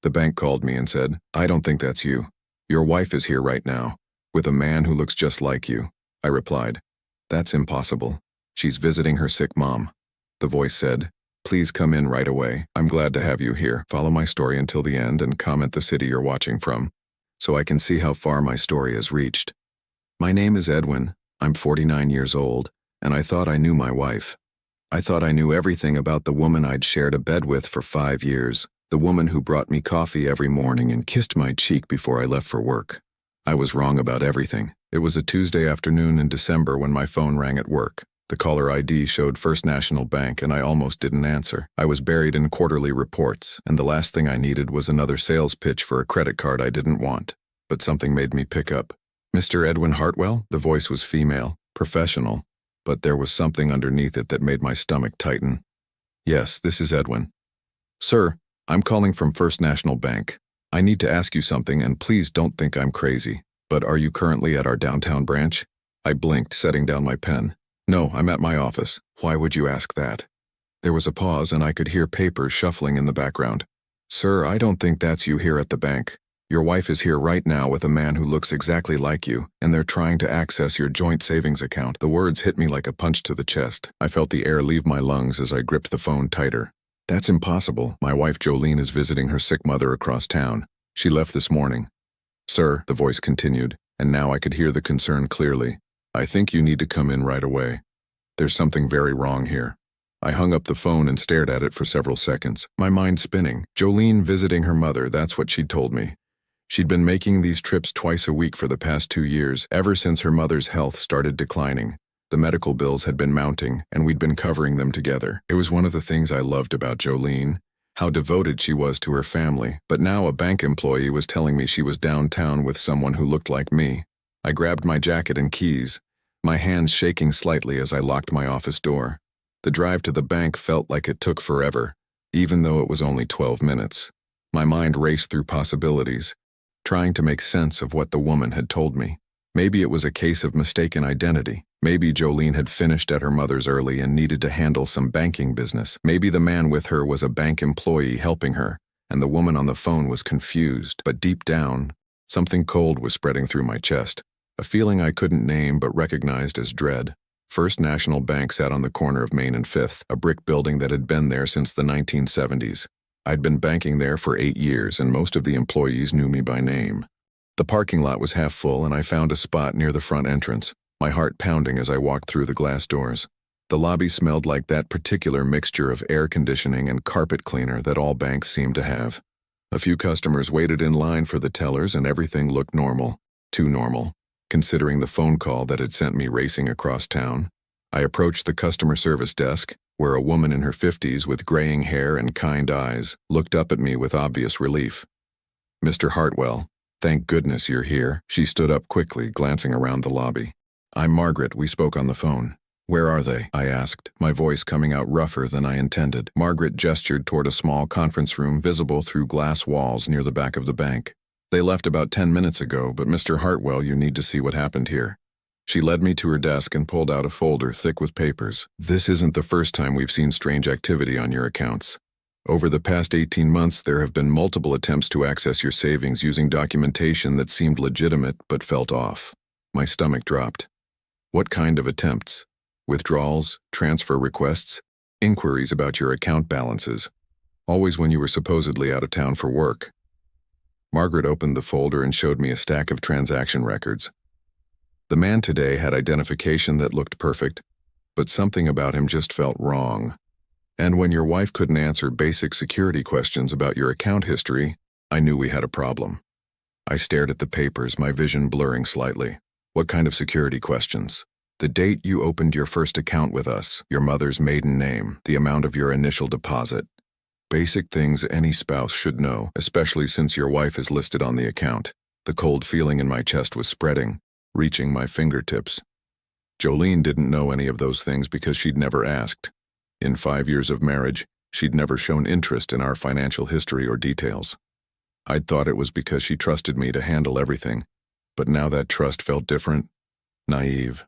The bank called me and said, "I don't think that's you. Your wife is here right now, with a man who looks just like you." I replied, "That's impossible. She's visiting her sick mom." The voice said, "Please come in right away. I'm glad to have you here. Follow my story until the end and comment the city you're watching from, so I can see how far my story has reached." My name is Edwin. I'm 49 years old, and I thought I knew my wife. I thought I knew everything about the woman I'd shared a bed with for 5 years, the woman who brought me coffee every morning and kissed my cheek before I left for work. I was wrong about everything. It was a Tuesday afternoon in December when my phone rang at work. The caller ID showed First National Bank, and I almost didn't answer. I was buried in quarterly reports, and the last thing I needed was another sales pitch for a credit card I didn't want. But something made me pick up. "Mr. Edwin Hartwell?" The voice was female, professional, but there was something underneath it that made my stomach tighten. "Yes, this is Edwin." "Sir, I'm calling from First National Bank. I need to ask you something, and please don't think I'm crazy. But are you currently at our downtown branch?" I blinked, setting down my pen. "No, I'm at my office." "Why would you ask that?" There was a pause, and I could hear papers shuffling in the background. "Sir, I don't think that's you here at the bank. Your wife is here right now with a man who looks exactly like you, and they're trying to access your joint savings account." The words hit me like a punch to the chest. I felt the air leave my lungs as I gripped the phone tighter. "That's impossible. My wife Jolene is visiting her sick mother across town. She left this morning." "Sir," the voice continued, and now I could hear the concern clearly, "I think you need to come in right away. There's something very wrong here." I hung up the phone and stared at it for several seconds, my mind spinning. Jolene visiting her mother, that's what she'd told me. She'd been making these trips twice a week for the past 2 years, ever since her mother's health started declining. The medical bills had been mounting, and we'd been covering them together. It was one of the things I loved about Jolene, how devoted she was to her family. But now a bank employee was telling me she was downtown with someone who looked like me. I grabbed my jacket and keys, my hands shaking slightly as I locked my office door. The drive to the bank felt like it took forever, even though it was only 12 minutes. My mind raced through possibilities, trying to make sense of what the woman had told me. Maybe it was a case of mistaken identity. Maybe Jolene had finished at her mother's early and needed to handle some banking business. Maybe the man with her was a bank employee helping her, and the woman on the phone was confused. But deep down, something cold was spreading through my chest, a feeling I couldn't name but recognized as dread. First National Bank sat on the corner of Main and Fifth, a brick building that had been there since the 1970s. I'd been banking there for 8 years, and most of the employees knew me by name. The parking lot was half full, and I found a spot near the front entrance, my heart pounding as I walked through the glass doors. The lobby smelled like that particular mixture of air conditioning and carpet cleaner that all banks seem to have. A few customers waited in line for the tellers, and everything looked normal. Too normal, considering the phone call that had sent me racing across town. I approached the customer service desk, where a woman in her 50s with graying hair and kind eyes looked up at me with obvious relief. "Mr. Hartwell, thank goodness you're here." She stood up quickly, glancing around the lobby. "I'm Margaret. We spoke on the phone." "Where are they?" I asked, my voice coming out rougher than I intended. Margaret gestured toward a small conference room visible through glass walls near the back of the bank. "They left about 10 minutes ago, but Mr. Hartwell, you need to see what happened here." She led me to her desk and pulled out a folder thick with papers. "This isn't the first time we've seen strange activity on your accounts. Over the past 18 months, there have been multiple attempts to access your savings using documentation that seemed legitimate but felt off." My stomach dropped. "What kind of attempts? Withdrawals, transfer requests, inquiries about your account balances, always when you were supposedly out of town for work?" Margaret opened the folder and showed me a stack of transaction records. The man today had identification that looked perfect, but something about him just felt wrong. And when your wife couldn't answer basic security questions about your account history, I knew we had a problem. I stared at the papers, my vision blurring slightly. "What kind of security questions?" "The date you opened your first account with us, your mother's maiden name, the amount of your initial deposit. Basic things any spouse should know, especially since your wife is listed on the account." The cold feeling in my chest was spreading, reaching my fingertips. Jolene didn't know any of those things because she'd never asked. In 5 years of marriage, she'd never shown interest in our financial history or details. I'd thought it was because she trusted me to handle everything, but now that trust felt different, naive.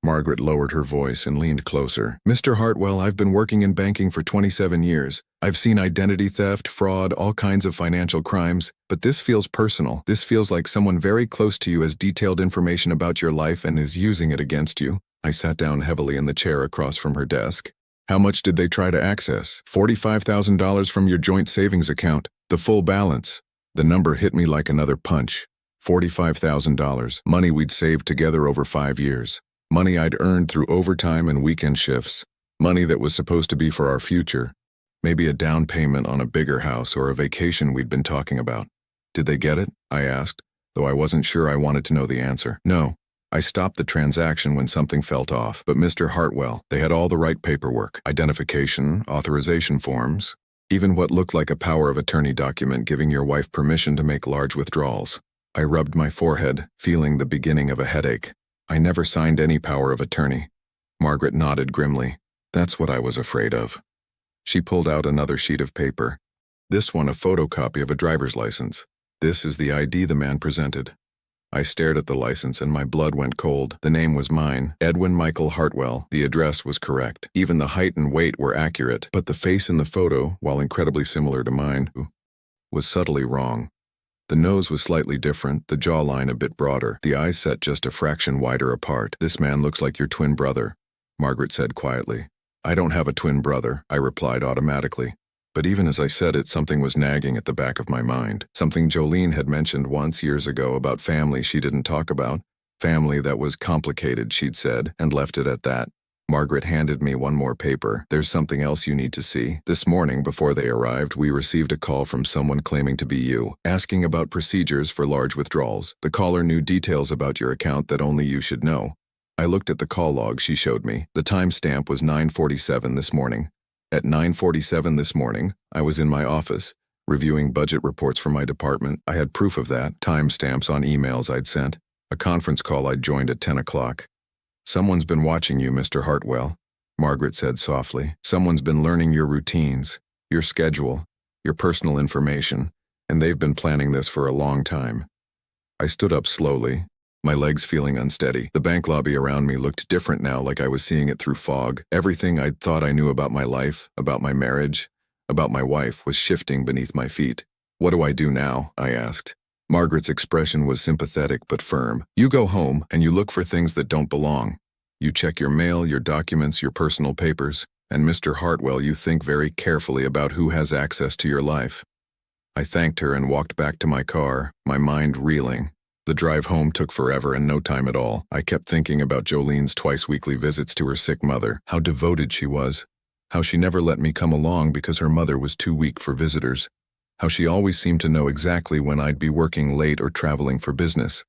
Margaret lowered her voice and leaned closer. Mr. Hartwell, I've been working in banking for 27 years. I've seen identity theft, fraud, all kinds of financial crimes, but this feels personal. This feels like someone very close to you has detailed information about your life and is using it against you. I sat down heavily in the chair across from her desk. How much did they try to access? $45,000 from your joint savings account, the full balance. The number hit me like another punch. $45,000, money we'd saved together over 5 years. Money I'd earned through overtime and weekend shifts. Money that was supposed to be for our future. Maybe a down payment on a bigger house or a vacation we'd been talking about. Did they get it? I asked, though I wasn't sure I wanted to know the answer. No. I stopped the transaction when something felt off, but Mr. Hartwell, they had all the right paperwork. Identification, authorization forms, even what looked like a power of attorney document giving your wife permission to make large withdrawals. I rubbed my forehead, feeling the beginning of a headache. I never signed any power of attorney. Margaret nodded grimly. That's what I was afraid of. She pulled out another sheet of paper. This one a photocopy of a driver's license. This is the ID the man presented. I stared at the license and my blood went cold. The name was mine, Edwin Michael Hartwell. The address was correct. Even the height and weight were accurate, but the face in the photo, while incredibly similar to mine, was subtly wrong. The nose was slightly different, the jawline a bit broader, the eyes set just a fraction wider apart. This man looks like your twin brother, Margaret said quietly. I don't have a twin brother, I replied automatically. But even as I said it, something was nagging at the back of my mind. Something Jolene had mentioned once years ago about family she didn't talk about. Family that was complicated, she'd said, and left it at that. Margaret handed me one more paper. There's something else you need to see. This morning, before they arrived, we received a call from someone claiming to be you, asking about procedures for large withdrawals. The caller knew details about your account that only you should know. I looked at the call log she showed me. The timestamp was 9:47 this morning. At 9:47 this morning, I was in my office, reviewing budget reports for my department. I had proof of that, timestamps on emails I'd sent, a conference call I'd joined at 10 o'clock. Someone's been watching you, Mr. Hartwell, Margaret said softly. Someone's been learning your routines, your schedule, your personal information, and they've been planning this for a long time. I stood up slowly, my legs feeling unsteady. The bank lobby around me looked different now, like I was seeing it through fog. Everything I'd thought I knew about my life, about my marriage, about my wife was shifting beneath my feet. What do I do now? I asked. Margaret's expression was sympathetic but firm. You go home and you look for things that don't belong. You check your mail, your documents, your personal papers, and Mr. Hartwell, you think very carefully about who has access to your life. I thanked her and walked back to my car, my mind reeling. The drive home took forever and no time at all. I kept thinking about Jolene's twice-weekly visits to her sick mother, how devoted she was, how she never let me come along because her mother was too weak for visitors, how she always seemed to know exactly when I'd be working late or traveling for business.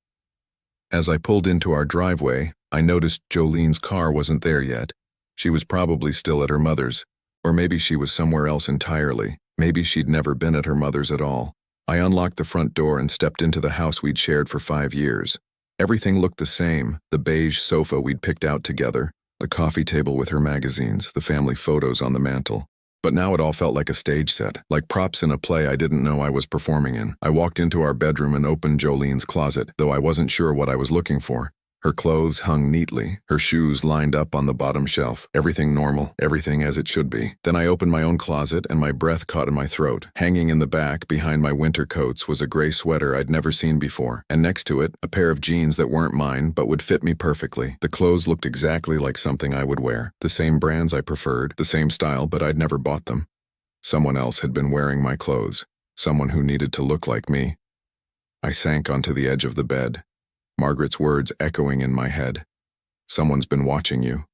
As I pulled into our driveway, I noticed Jolene's car wasn't there yet. She was probably still at her mother's, or maybe she was somewhere else entirely. Maybe she'd never been at her mother's at all. I unlocked the front door and stepped into the house we'd shared for 5 years. Everything looked the same, the beige sofa we'd picked out together, the coffee table with her magazines, the family photos on the mantel. But now it all felt like a stage set, like props in a play I didn't know I was performing in. I walked into our bedroom and opened Jolene's closet, though I wasn't sure what I was looking for. Her clothes hung neatly, her shoes lined up on the bottom shelf. Everything normal, everything as it should be. Then I opened my own closet and my breath caught in my throat. Hanging in the back, behind my winter coats, was a gray sweater I'd never seen before, and next to it, a pair of jeans that weren't mine but would fit me perfectly. The clothes looked exactly like something I would wear. The same brands I preferred, the same style, but I'd never bought them. Someone else had been wearing my clothes. Someone who needed to look like me. I sank onto the edge of the bed. Margaret's words echoing in my head. Someone's been watching you.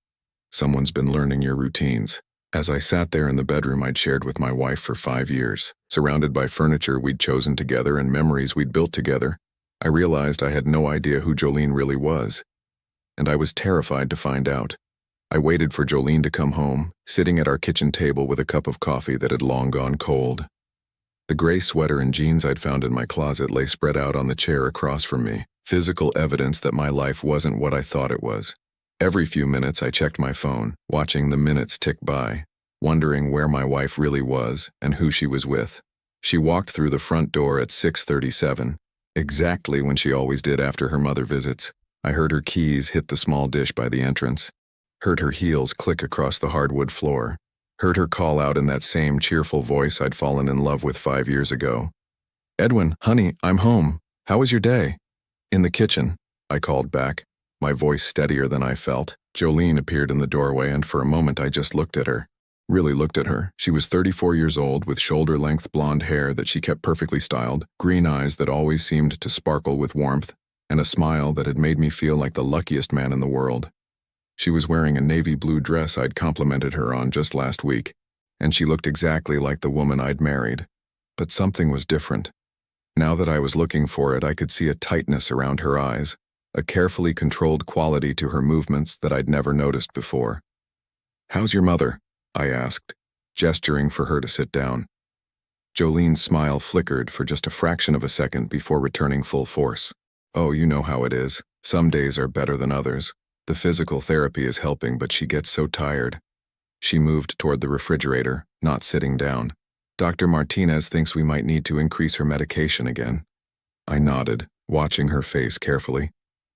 Someone's been learning your routines. As I sat there in the bedroom I'd shared with my wife for 5 years, surrounded by furniture we'd chosen together and memories we'd built together, I realized I had no idea who Jolene really was. And I was terrified to find out. I waited for Jolene to come home, sitting at our kitchen table with a cup of coffee that had long gone cold. The gray sweater and jeans I'd found in my closet lay spread out on the chair across from me. Physical evidence that my life wasn't what I thought it was. Every few minutes I checked my phone, watching the minutes tick by, wondering where my wife really was and who she was with. She walked through the front door at 6:37, exactly when she always did after her mother visits. I heard her keys hit the small dish by the entrance, heard her heels click across the hardwood floor, heard her call out in that same cheerful voice I'd fallen in love with 5 years ago. "Edwin, honey, I'm home. How was your day?" "In the kitchen," I called back, my voice steadier than I felt. Jolene appeared in the doorway, and for a moment I just looked at her. Really looked at her. She was 34 years old, with shoulder-length blonde hair that she kept perfectly styled, green eyes that always seemed to sparkle with warmth, and a smile that had made me feel like the luckiest man in the world. She was wearing a navy blue dress I'd complimented her on just last week, and she looked exactly like the woman I'd married. But something was different. Now that I was looking for it, I could see a tightness around her eyes, a carefully controlled quality to her movements that I'd never noticed before. "How's your mother?" I asked, gesturing for her to sit down. Jolene's smile flickered for just a fraction of a second before returning full force. "Oh, you know how it is. Some days are better than others. The physical therapy is helping, but she gets so tired." She moved toward the refrigerator, not sitting down. "Dr. Martinez thinks we might need to increase her medication again." I nodded, watching her face carefully.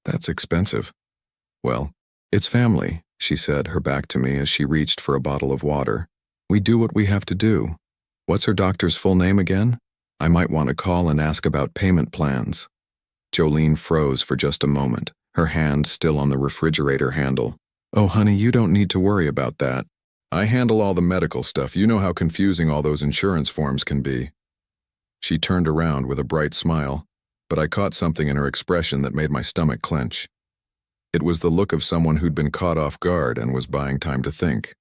"That's expensive." "Well, it's family," she said, her back to me as she reached for a bottle of water. "We do what we have to do. What's her doctor's full name again? I might want to call and ask about payment plans." Jolene froze for just a moment, her hand still on the refrigerator handle. "Oh, honey, you don't need to worry about that. I handle all the medical stuff. You know how confusing all those insurance forms can be." She turned around with a bright smile, but I caught something in her expression that made my stomach clench. It was the look of someone who'd been caught off guard and was buying time to think.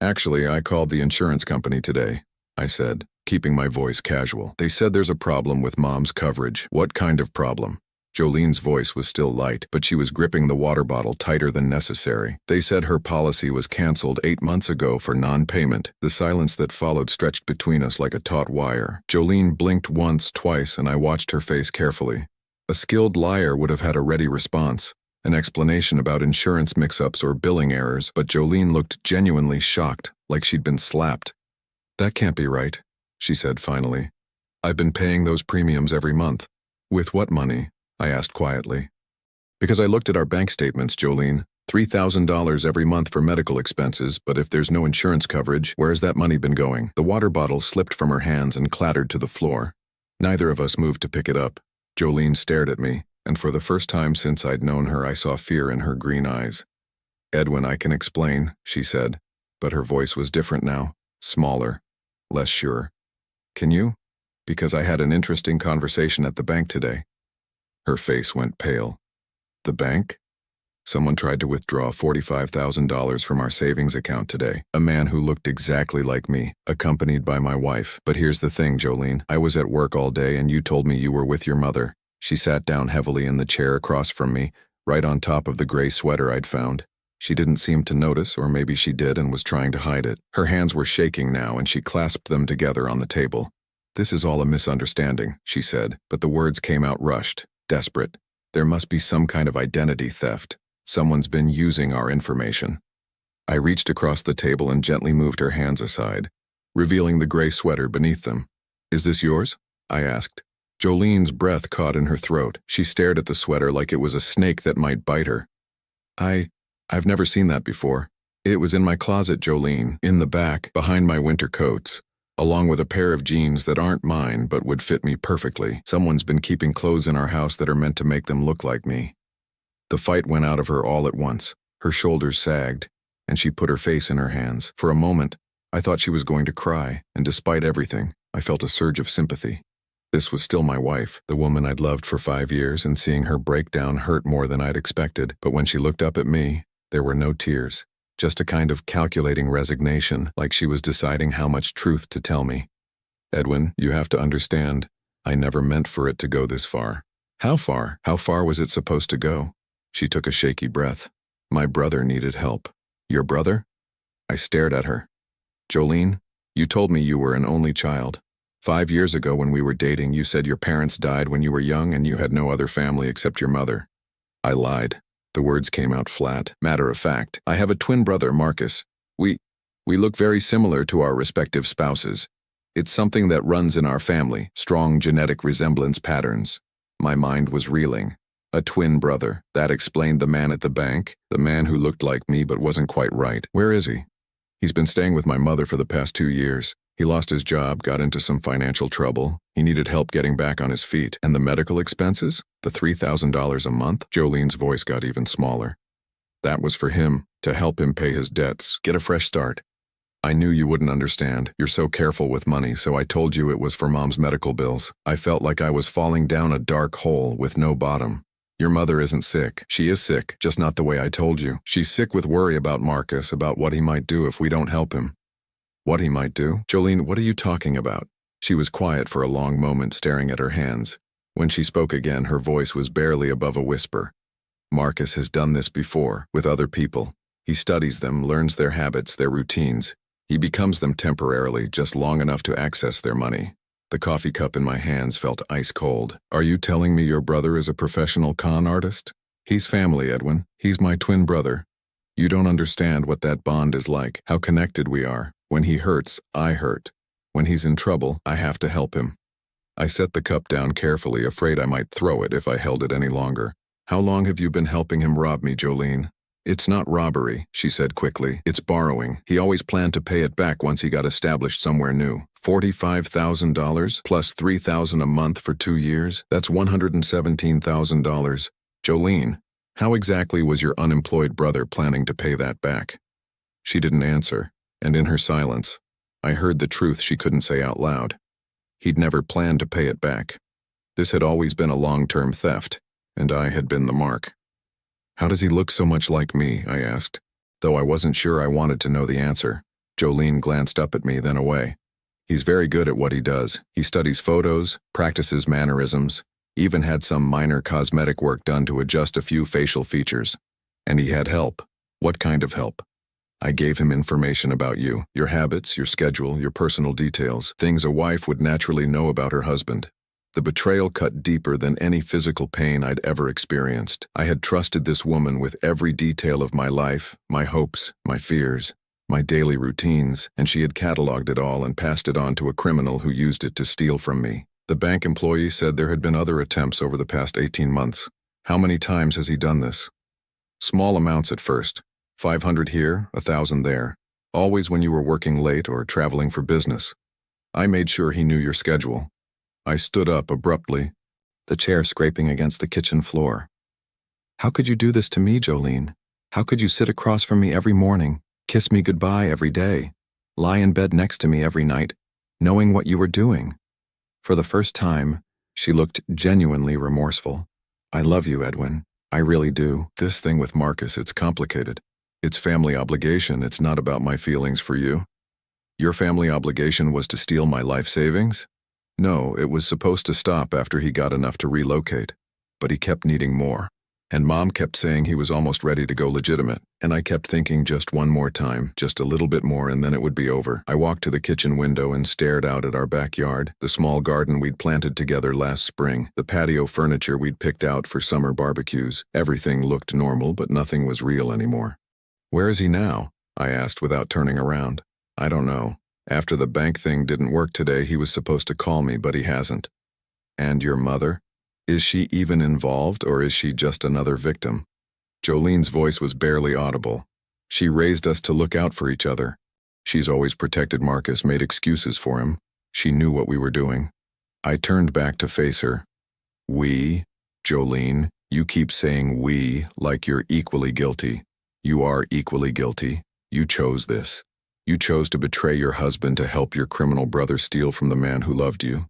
"Actually, I called the insurance company today," I said, keeping my voice casual. "They said there's a problem with Mom's coverage." "What kind of problem?" Jolene's voice was still light, but she was gripping the water bottle tighter than necessary. "They said her policy was canceled 8 months ago for non-payment." The silence that followed stretched between us like a taut wire. Jolene blinked once, twice, and I watched her face carefully. A skilled liar would have had a ready response, an explanation about insurance mix-ups or billing errors, but Jolene looked genuinely shocked, like she'd been slapped. "That can't be right," she said finally. "I've been paying those premiums every month." "With what money?" I asked quietly. "Because I looked at our bank statements, Jolene. $3,000 every month for medical expenses, but if there's no insurance coverage, where's that money been going?" The water bottle slipped from her hands and clattered to the floor. Neither of us moved to pick it up. Jolene stared at me, and for the first time since I'd known her, I saw fear in her green eyes. "Edwin, I can explain," she said, but her voice was different now, smaller, less sure. "Can you? Because I had an interesting conversation at the bank today." Her face went pale. "The bank?" "Someone tried to withdraw $45,000 from our savings account today. A man who looked exactly like me, accompanied by my wife. But here's the thing, Jolene. I was at work all day and you told me you were with your mother." She sat down heavily in the chair across from me, right on top of the gray sweater I'd found. She didn't seem to notice, or maybe she did and was trying to hide it. Her hands were shaking now and she clasped them together on the table. "This is all a misunderstanding," she said, but the words came out rushed, desperate. "There must be some kind of identity theft. Someone's been using our information." I reached across the table and gently moved her hands aside, revealing the gray sweater beneath them. "Is this yours?" I asked. Jolene's breath caught in her throat. She stared at the sweater like it was a snake that might bite her. I've never seen that before. It was in my closet, Jolene, in the back, behind my winter coats, along with a pair of jeans that aren't mine but would fit me perfectly. Someone's been keeping clothes in our house that are meant to make them look like me." The fight went out of her all at once. Her shoulders sagged, and she put her face in her hands. For a moment, I thought she was going to cry, and despite everything, I felt a surge of sympathy. This was still my wife, the woman I'd loved for 5 years, and seeing her break down hurt more than I'd expected. But when she looked up at me, there were no tears, just a kind of calculating resignation, like she was deciding how much truth to tell me. "Edwin, you have to understand, I never meant for it to go this far." "How far? How far was it supposed to go?" She took a shaky breath. "My brother needed help." "Your brother?" I stared at her. "Jolene, you told me you were an only child. 5 years ago when we were dating, you said your parents died when you were young and you had no other family except your mother." I lied. The words came out flat, matter of fact. "I have a twin brother, Marcus. We look very similar to our respective spouses. It's something that runs in our family, strong genetic resemblance patterns." My mind was reeling. A twin brother. That explained the man at the bank, the man who looked like me but wasn't quite right. Where is he? He's been staying with my mother for the past 2 years. He lost his job, got into some financial trouble. He needed help getting back on his feet. And the medical expenses? The $3,000 a month? Jolene's voice got even smaller. That was for him, to help him pay his debts, get a fresh start. I knew you wouldn't understand. You're so careful with money, so I told you it was for Mom's medical bills. I felt like I was falling down a dark hole with no bottom. Your mother isn't sick. She is sick, just not the way I told you. She's sick with worry about Marcus, about what he might do if we don't help him. What he might do? Jolene, what are you talking about? She was quiet for a long moment, staring at her hands. When she spoke again, her voice was barely above a whisper. Marcus has done this before, with other people. He studies them, learns their habits, their routines. He becomes them temporarily, just long enough to access their money. The coffee cup in my hands felt ice cold. Are you telling me your brother is a professional con artist? He's family, Edwin. He's my twin brother. You don't understand what that bond is like, how connected we are. When he hurts, I hurt. When he's in trouble, I have to help him. I set the cup down carefully, afraid I might throw it if I held it any longer. How long have you been helping him rob me, Jolene? It's not robbery, she said quickly. It's borrowing. He always planned to pay it back once he got established somewhere new. $45,000 plus $3,000 a month for 2 years? That's $117,000. Jolene, how exactly was your unemployed brother planning to pay that back? She didn't answer, and in her silence, I heard the truth she couldn't say out loud. He'd never planned to pay it back. This had always been a long-term theft, and I had been the mark. How does he look so much like me? I asked, though I wasn't sure I wanted to know the answer. Jolene glanced up at me, then away. He's very good at what he does. He studies photos, practices mannerisms, even had some minor cosmetic work done to adjust a few facial features. And he had help. What kind of help? I gave him information about you, your habits, your schedule, your personal details, things a wife would naturally know about her husband. The betrayal cut deeper than any physical pain I'd ever experienced. I had trusted this woman with every detail of my life, my hopes, my fears, my daily routines, and she had cataloged it all and passed it on to a criminal who used it to steal from me. The bank employee said there had been other attempts over the past 18 months. How many times has he done this? Small amounts at first. 500 here, 1,000 there. Always when you were working late or traveling for business. I made sure he knew your schedule. I stood up abruptly, the chair scraping against the kitchen floor. How could you do this to me, Jolene? How could you sit across from me every morning, kiss me goodbye every day, lie in bed next to me every night, knowing what you were doing? For the first time, she looked genuinely remorseful. I love you, Edwin. I really do. This thing with Marcus, it's complicated. It's family obligation. It's not about my feelings for you. Your family obligation was to steal my life savings? No, it was supposed to stop after he got enough to relocate. But he kept needing more. And Mom kept saying he was almost ready to go legitimate. And I kept thinking just one more time, just a little bit more, and then it would be over. I walked to the kitchen window and stared out at our backyard, the small garden we'd planted together last spring, the patio furniture we'd picked out for summer barbecues. Everything looked normal, but nothing was real anymore. Where is he now? I asked without turning around. I don't know. After the bank thing didn't work today, he was supposed to call me, but he hasn't. And your mother? Is she even involved, or is she just another victim? Jolene's voice was barely audible. She raised us to look out for each other. She's always protected Marcus, made excuses for him. She knew what we were doing. I turned back to face her. We? Jolene, you keep saying we like you're equally guilty. You are equally guilty. You chose this. You chose to betray your husband to help your criminal brother steal from the man who loved you.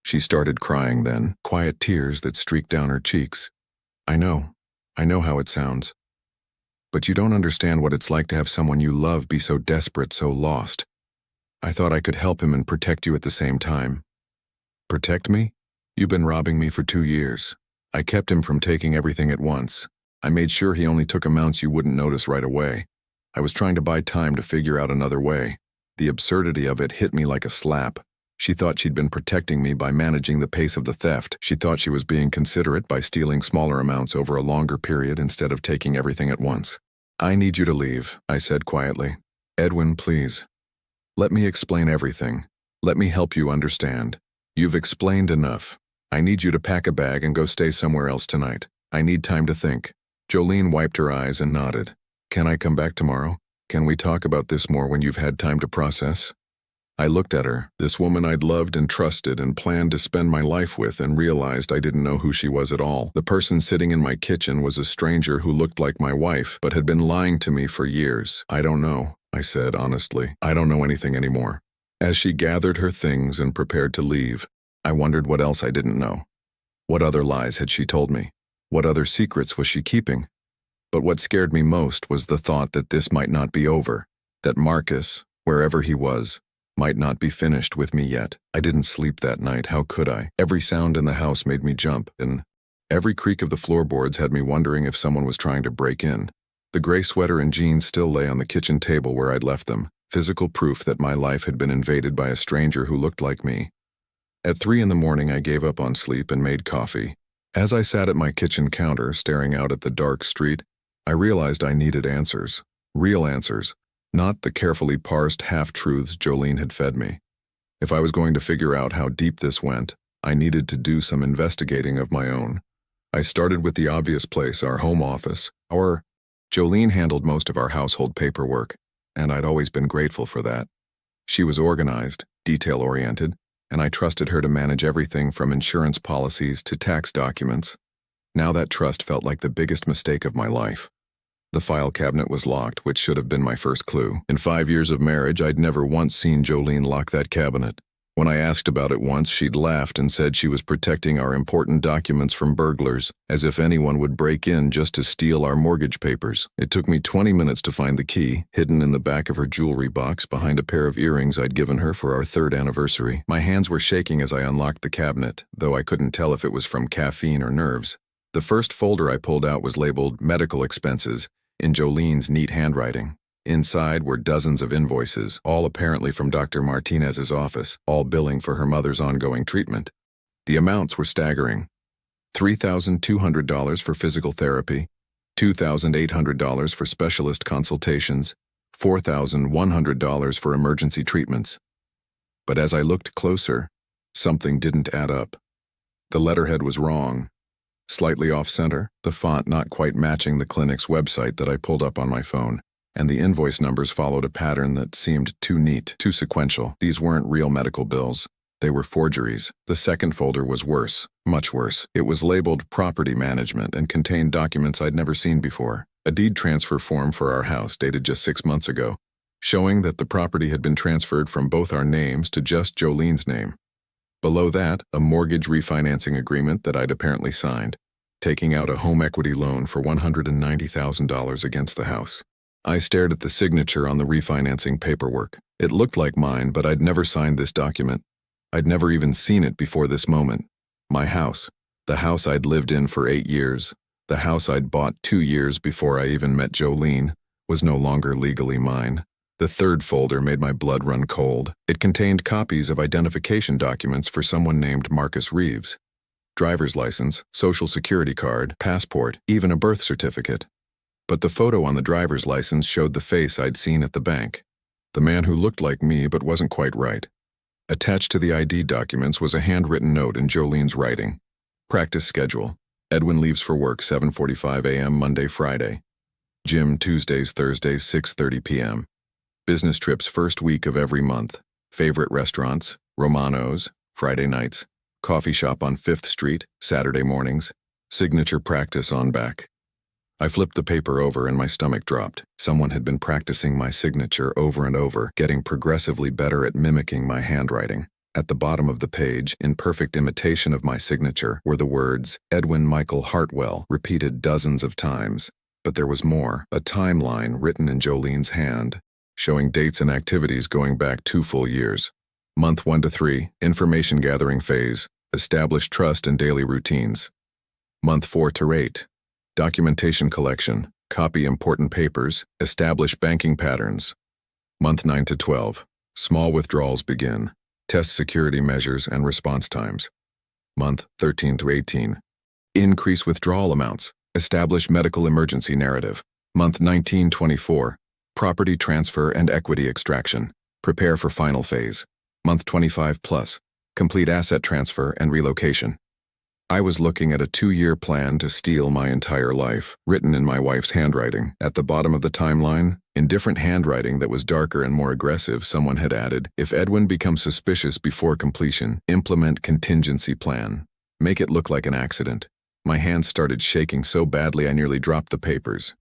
She started crying then, quiet tears that streaked down her cheeks. I know how it sounds. But you don't understand what it's like to have someone you love be so desperate, so lost. I thought I could help him and protect you at the same time. Protect me? You've been robbing me for 2 years. I kept him from taking everything at once. I made sure he only took amounts you wouldn't notice right away. I was trying to buy time to figure out another way. The absurdity of it hit me like a slap. She thought she'd been protecting me by managing the pace of the theft. She thought she was being considerate by stealing smaller amounts over a longer period instead of taking everything at once. I need you to leave, I said quietly. Edwin, please. Let me explain everything. Let me help you understand. You've explained enough. I need you to pack a bag and go stay somewhere else tonight. I need time to think. Jolene wiped her eyes and nodded. Can I come back tomorrow? Can we talk about this more when you've had time to process? I looked at her, this woman I'd loved and trusted and planned to spend my life with, and realized I didn't know who she was at all. The person sitting in my kitchen was a stranger who looked like my wife, but had been lying to me for years. I don't know, I said honestly. I don't know anything anymore. As she gathered her things and prepared to leave, I wondered what else I didn't know. What other lies had she told me? What other secrets was she keeping? But what scared me most was the thought that this might not be over, that Marcus, wherever he was, might not be finished with me yet. I didn't sleep that night, how could I? Every sound in the house made me jump, and every creak of the floorboards had me wondering if someone was trying to break in. The gray sweater and jeans still lay on the kitchen table where I'd left them, physical proof that my life had been invaded by a stranger who looked like me. At 3 in the morning, I gave up on sleep and made coffee. As I sat at my kitchen counter, staring out at the dark street, I realized I needed answers. Real answers. Not the carefully parsed half-truths Jolene had fed me. If I was going to figure out how deep this went, I needed to do some investigating of my own. I started with the obvious place, our home office. Jolene handled most of our household paperwork, and I'd always been grateful for that. She was organized, detail-oriented, and I trusted her to manage everything from insurance policies to tax documents. Now that trust felt like the biggest mistake of my life. The file cabinet was locked, which should have been my first clue. In 5 years of marriage, I'd never once seen Jolene lock that cabinet. When I asked about it once, she'd laughed and said she was protecting our important documents from burglars, as if anyone would break in just to steal our mortgage papers. It took me 20 minutes to find the key, hidden in the back of her jewelry box behind a pair of earrings I'd given her for our 3rd anniversary. My hands were shaking as I unlocked the cabinet, though I couldn't tell if it was from caffeine or nerves. The first folder I pulled out was labeled Medical Expenses, in Jolene's neat handwriting. Inside were dozens of invoices, all apparently from Dr. Martinez's office, all billing for her mother's ongoing treatment. The amounts were staggering. $3,200 for physical therapy, $2,800 for specialist consultations, $4,100 for emergency treatments. But as I looked closer, something didn't add up. The letterhead was wrong. Slightly off-center, the font not quite matching the clinic's website that I pulled up on my phone, and the invoice numbers followed a pattern that seemed too neat, too sequential. These weren't real medical bills. They were forgeries. The second folder was worse, much worse. It was labeled Property Management and contained documents I'd never seen before. A deed transfer form for our house dated just 6 months ago, showing that the property had been transferred from both our names to just Jolene's name. Below that, a mortgage refinancing agreement that I'd apparently signed, taking out a home equity loan for $190,000 against the house. I stared at the signature on the refinancing paperwork. It looked like mine, but I'd never signed this document. I'd never even seen it before this moment. My house, the house I'd lived in for 8 years, the house I'd bought 2 years before I even met Jolene, was no longer legally mine. The third folder made my blood run cold. It contained copies of identification documents for someone named Marcus Reeves. Driver's license, social security card, passport, even a birth certificate. But the photo on the driver's license showed the face I'd seen at the bank. The man who looked like me but wasn't quite right. Attached to the ID documents was a handwritten note in Jolene's writing. Practice schedule. Edwin leaves for work 7:45 a.m. Monday, Friday. Gym Tuesdays, Thursdays, 6:30 p.m. Business trips first week of every month. Favorite restaurants, Romano's, Friday nights. Coffee shop on 5th Street, Saturday mornings. Signature practice on back. I flipped the paper over and my stomach dropped. Someone had been practicing my signature over and over, getting progressively better at mimicking my handwriting. At the bottom of the page, in perfect imitation of my signature, were the words, Edwin Michael Hartwell, repeated dozens of times. But there was more, a timeline written in Jolene's hand, showing dates and activities going back 2 full years. Month 1 to 3, information gathering phase, establish trust and daily routines. Month 4 to 8, documentation collection, copy important papers, establish banking patterns. Month 9 to 12, small withdrawals begin, test security measures and response times. Month 13 to 18, increase withdrawal amounts, establish medical emergency narrative. Month 19-24, property transfer and equity extraction, prepare for final phase. Month 25 plus, complete asset transfer and relocation. I was looking at a 2-year plan to steal my entire life, written in my wife's handwriting. At the bottom of the timeline, in different handwriting that was darker and more aggressive, someone had added, "If Edwin becomes suspicious before completion, implement contingency plan. Make it look like an accident." My hands started shaking so badly I nearly dropped the papers.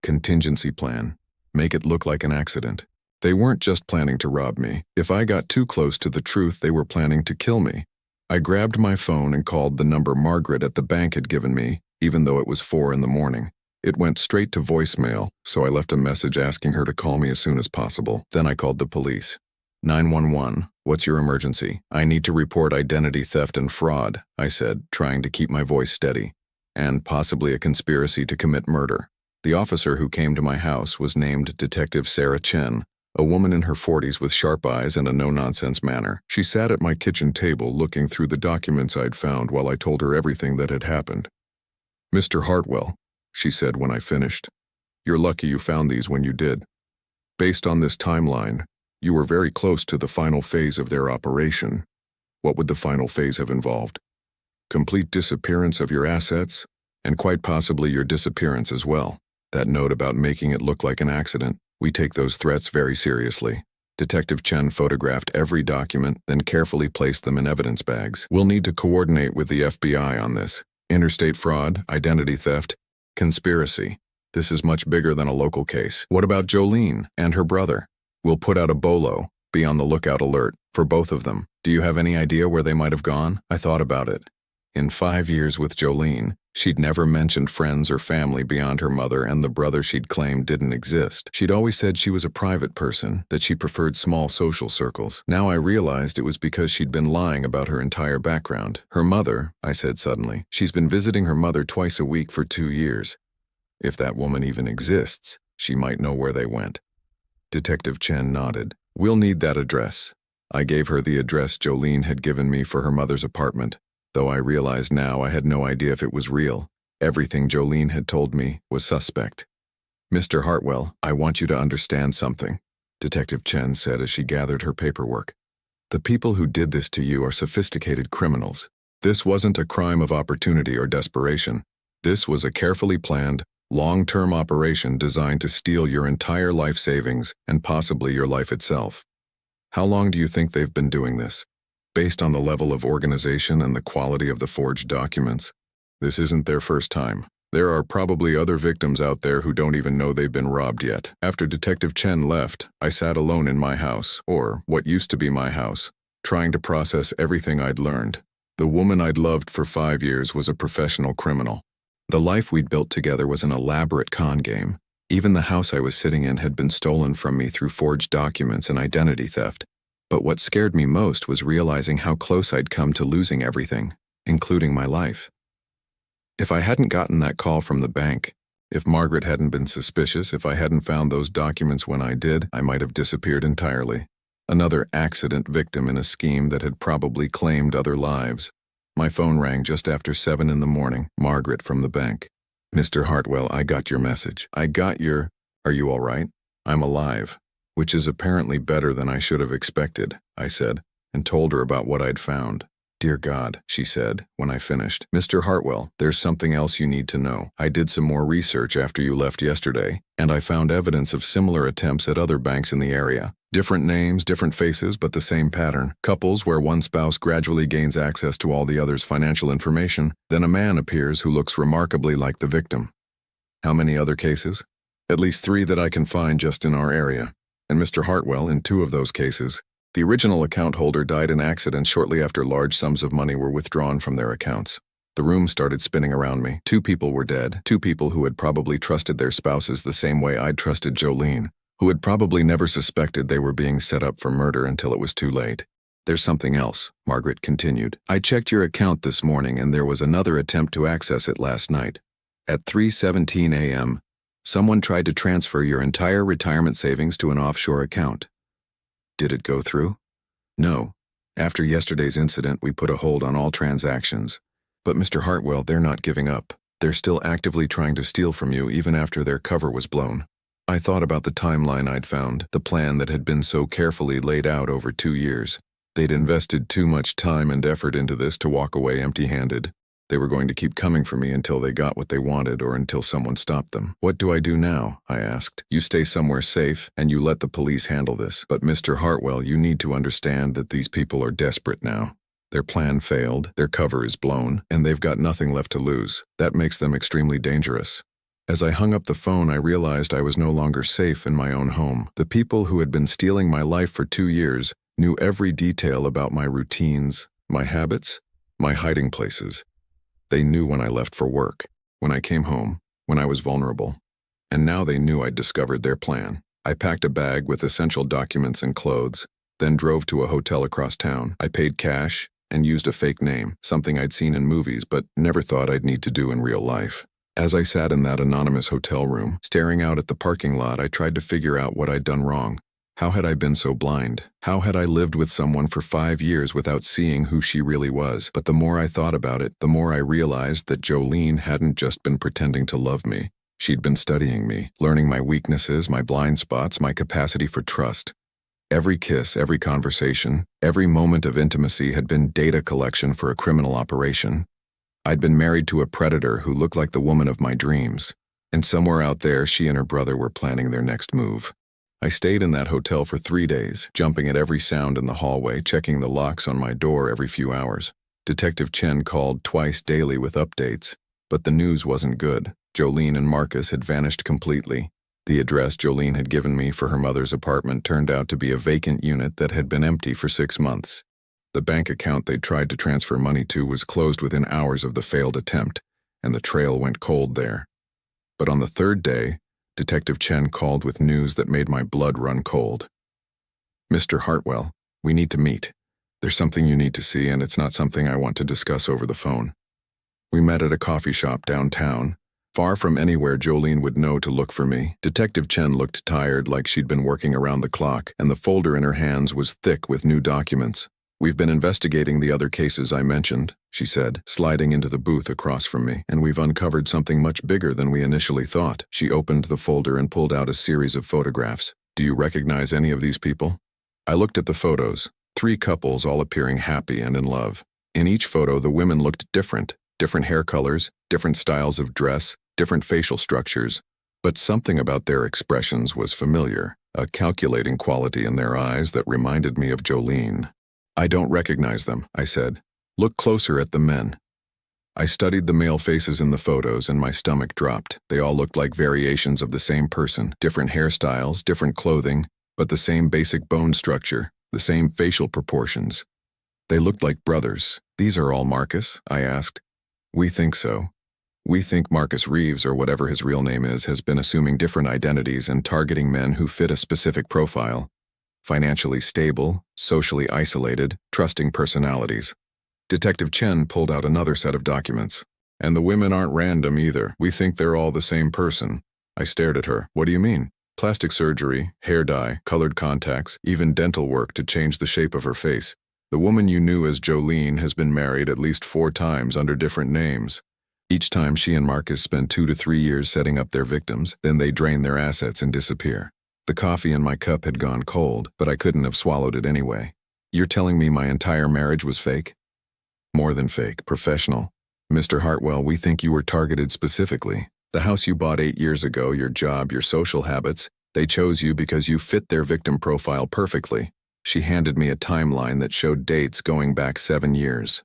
Contingency plan. Make it look like an accident. They weren't just planning to rob me. If I got too close to the truth, they were planning to kill me. I grabbed my phone and called the number Margaret at the bank had given me, even though it was 4 in the morning. It went straight to voicemail, so I left a message asking her to call me as soon as possible. Then I called the police. 911, what's your emergency? I need to report identity theft and fraud, I said, trying to keep my voice steady. And possibly a conspiracy to commit murder. The officer who came to my house was named Detective Sarah Chen, a woman in her 40s with sharp eyes and a no-nonsense manner. She sat at my kitchen table looking through the documents I'd found while I told her everything that had happened. "Mr. Hartwell," she said when I finished, "you're lucky you found these when you did. Based on this timeline, you were very close to the final phase of their operation. What would the final phase have involved? Complete disappearance of your assets, and quite possibly your disappearance as well. That note about making it look like an accident, we take those threats very seriously." Detective Chen photographed every document, then carefully placed them in evidence bags. "We'll need to coordinate with the FBI on this. Interstate fraud, identity theft, conspiracy. This is much bigger than a local case. What about Jolene and her brother? We'll put out a bolo, be on the lookout alert, for both of them. Do you have any idea where they might have gone?" I thought about it. In 5 years with Jolene, she'd never mentioned friends or family beyond her mother and the brother she'd claimed didn't exist. She'd always said she was a private person, that she preferred small social circles. Now I realized it was because she'd been lying about her entire background. "Her mother," I said suddenly. "She's been visiting her mother twice a week for 2 years. If that woman even exists, she might know where they went." Detective Chen nodded. "We'll need that address." I gave her the address Jolene had given me for her mother's apartment. Though I realized now I had no idea if it was real. Everything Jolene had told me was suspect. "Mr. Hartwell, I want you to understand something," Detective Chen said as she gathered her paperwork. "The people who did this to you are sophisticated criminals. This wasn't a crime of opportunity or desperation. This was a carefully planned, long-term operation designed to steal your entire life savings and possibly your life itself. How long do you think they've been doing this? Based on the level of organization and the quality of the forged documents, this isn't their first time. There are probably other victims out there who don't even know they've been robbed yet." After Detective Chen left, I sat alone in my house, or what used to be my house, trying to process everything I'd learned. The woman I'd loved for 5 years was a professional criminal. The life we'd built together was an elaborate con game. Even the house I was sitting in had been stolen from me through forged documents and identity theft. But what scared me most was realizing how close I'd come to losing everything, including my life. If I hadn't gotten that call from the bank, if Margaret hadn't been suspicious, if I hadn't found those documents when I did, I might have disappeared entirely. Another accident victim in a scheme that had probably claimed other lives. My phone rang just after 7 in the morning. Margaret from the bank. "Mr. Hartwell, I got your message. Are you all right? I'm alive." "Which is apparently better than I should have expected," I said, and told her about what I'd found. "Dear God," she said, when I finished. "Mr. Hartwell, there's something else you need to know. I did some more research after you left yesterday, and I found evidence of similar attempts at other banks in the area. Different names, different faces, but the same pattern. Couples where one spouse gradually gains access to all the other's financial information, then a man appears who looks remarkably like the victim." "How many other cases?" "At least 3 that I can find just in our area. And Mr. Hartwell, in 2 of those cases, the original account holder died in accidents shortly after large sums of money were withdrawn from their accounts. The room started spinning around me. 2 people were dead, 2 people who had probably trusted their spouses the same way I'd trusted Jolene, who had probably never suspected they were being set up for murder until it was too late." "There's something else," Margaret continued. "I checked your account this morning and there was another attempt to access it last night. At 3:17 a.m., someone tried to transfer your entire retirement savings to an offshore account. Did it go through?" "No. After yesterday's incident, we put a hold on all transactions. But Mr. Hartwell, they're not giving up. They're still actively trying to steal from you even after their cover was blown." I thought about the timeline I'd found, the plan that had been so carefully laid out over 2 years. They'd invested too much time and effort into this to walk away empty-handed. They were going to keep coming for me until they got what they wanted or until someone stopped them. What do I do now? I asked. You stay somewhere safe and you let the police handle this. But Mr. Hartwell, you need to understand that these people are desperate now. Their plan failed, their cover is blown, and they've got nothing left to lose. That makes them extremely dangerous. As I hung up the phone, I realized I was no longer safe in my own home. The people who had been stealing my life for 2 years knew every detail about my routines, my habits, my hiding places. They knew when I left for work, when I came home, when I was vulnerable. And now they knew I'd discovered their plan. I packed a bag with essential documents and clothes, then drove to a hotel across town. I paid cash and used a fake name, something I'd seen in movies but never thought I'd need to do in real life. As I sat in that anonymous hotel room, staring out at the parking lot, I tried to figure out what I'd done wrong. How had I been so blind? How had I lived with someone for 5 years without seeing who she really was? But the more I thought about it, the more I realized that Jolene hadn't just been pretending to love me. She'd been studying me, learning my weaknesses, my blind spots, my capacity for trust. Every kiss, every conversation, every moment of intimacy had been data collection for a criminal operation. I'd been married to a predator who looked like the woman of my dreams. And somewhere out there, she and her brother were planning their next move. I stayed in that hotel for 3 days, jumping at every sound in the hallway, checking the locks on my door every few hours. Detective Chen called twice daily with updates, but the news wasn't good. Jolene and Marcus had vanished completely. The address Jolene had given me for her mother's apartment turned out to be a vacant unit that had been empty for 6 months. The bank account they'd tried to transfer money to was closed within hours of the failed attempt, and the trail went cold there. But on the 3rd day, Detective Chen called with news that made my blood run cold. Mr. Hartwell, we need to meet. There's something you need to see, and it's not something I want to discuss over the phone. We met at a coffee shop downtown, far from anywhere Jolene would know to look for me. Detective Chen looked tired, like she'd been working around the clock, and the folder in her hands was thick with new documents. We've been investigating the other cases I mentioned, she said, sliding into the booth across from me, and we've uncovered something much bigger than we initially thought. She opened the folder and pulled out a series of photographs. Do you recognize any of these people? I looked at the photos, 3 couples all appearing happy and in love. In each photo, the women looked different hair colors, different styles of dress, different facial structures, but something about their expressions was familiar, a calculating quality in their eyes that reminded me of Jolene. I don't recognize them, I said. Look closer at the men. I studied the male faces in the photos and my stomach dropped. They all looked like variations of the same person, different hairstyles, different clothing, but the same basic bone structure, the same facial proportions. They looked like brothers. These are all Marcus? I asked. We think so. We think Marcus Reeves, or whatever his real name is, has been assuming different identities and targeting men who fit a specific profile. Financially stable, socially isolated, trusting personalities. Detective Chen pulled out another set of documents. And the women aren't random either. We think they're all the same person. I stared at her. What do you mean? Plastic surgery, hair dye, colored contacts, even dental work to change the shape of her face. The woman you knew as Jolene has been married at least 4 times under different names. Each time she and Marcus spend 2 to 3 years setting up their victims, then they drain their assets and disappear. The coffee in my cup had gone cold, but I couldn't have swallowed it anyway. You're telling me my entire marriage was fake? More than fake, professional. Mr. Hartwell, we think you were targeted specifically. The house you bought 8 years ago, your job, your social habits, they chose you because you fit their victim profile perfectly. She handed me a timeline that showed dates going back 7 years.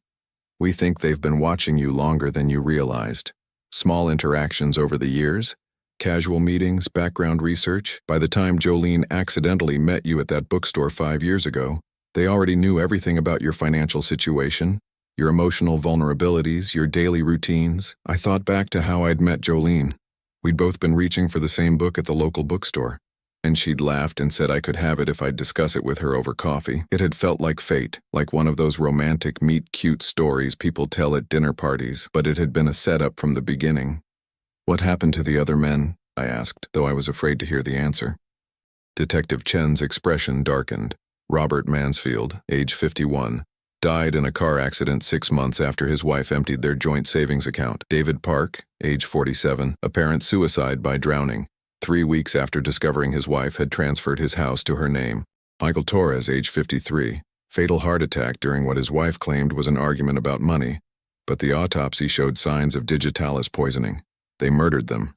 We think they've been watching you longer than you realized. Small interactions over the years, casual meetings, background research. By the time Jolene accidentally met you at that bookstore 5 years ago, they already knew everything about your financial situation, your emotional vulnerabilities, your daily routines. I thought back to how I'd met Jolene. We'd both been reaching for the same book at the local bookstore, and she'd laughed and said I could have it if I'd discuss it with her over coffee. It had felt like fate, like one of those romantic meet-cute stories people tell at dinner parties, but it had been a setup from the beginning. What happened to the other men? I asked, though I was afraid to hear the answer. Detective Chen's expression darkened. Robert Mansfield, age 51, died in a car accident 6 months after his wife emptied their joint savings account. David Park, age 47, apparent suicide by drowning, 3 weeks after discovering his wife had transferred his house to her name. Michael Torres, age 53, fatal heart attack during what his wife claimed was an argument about money. but the autopsy showed signs of digitalis poisoning. They murdered them.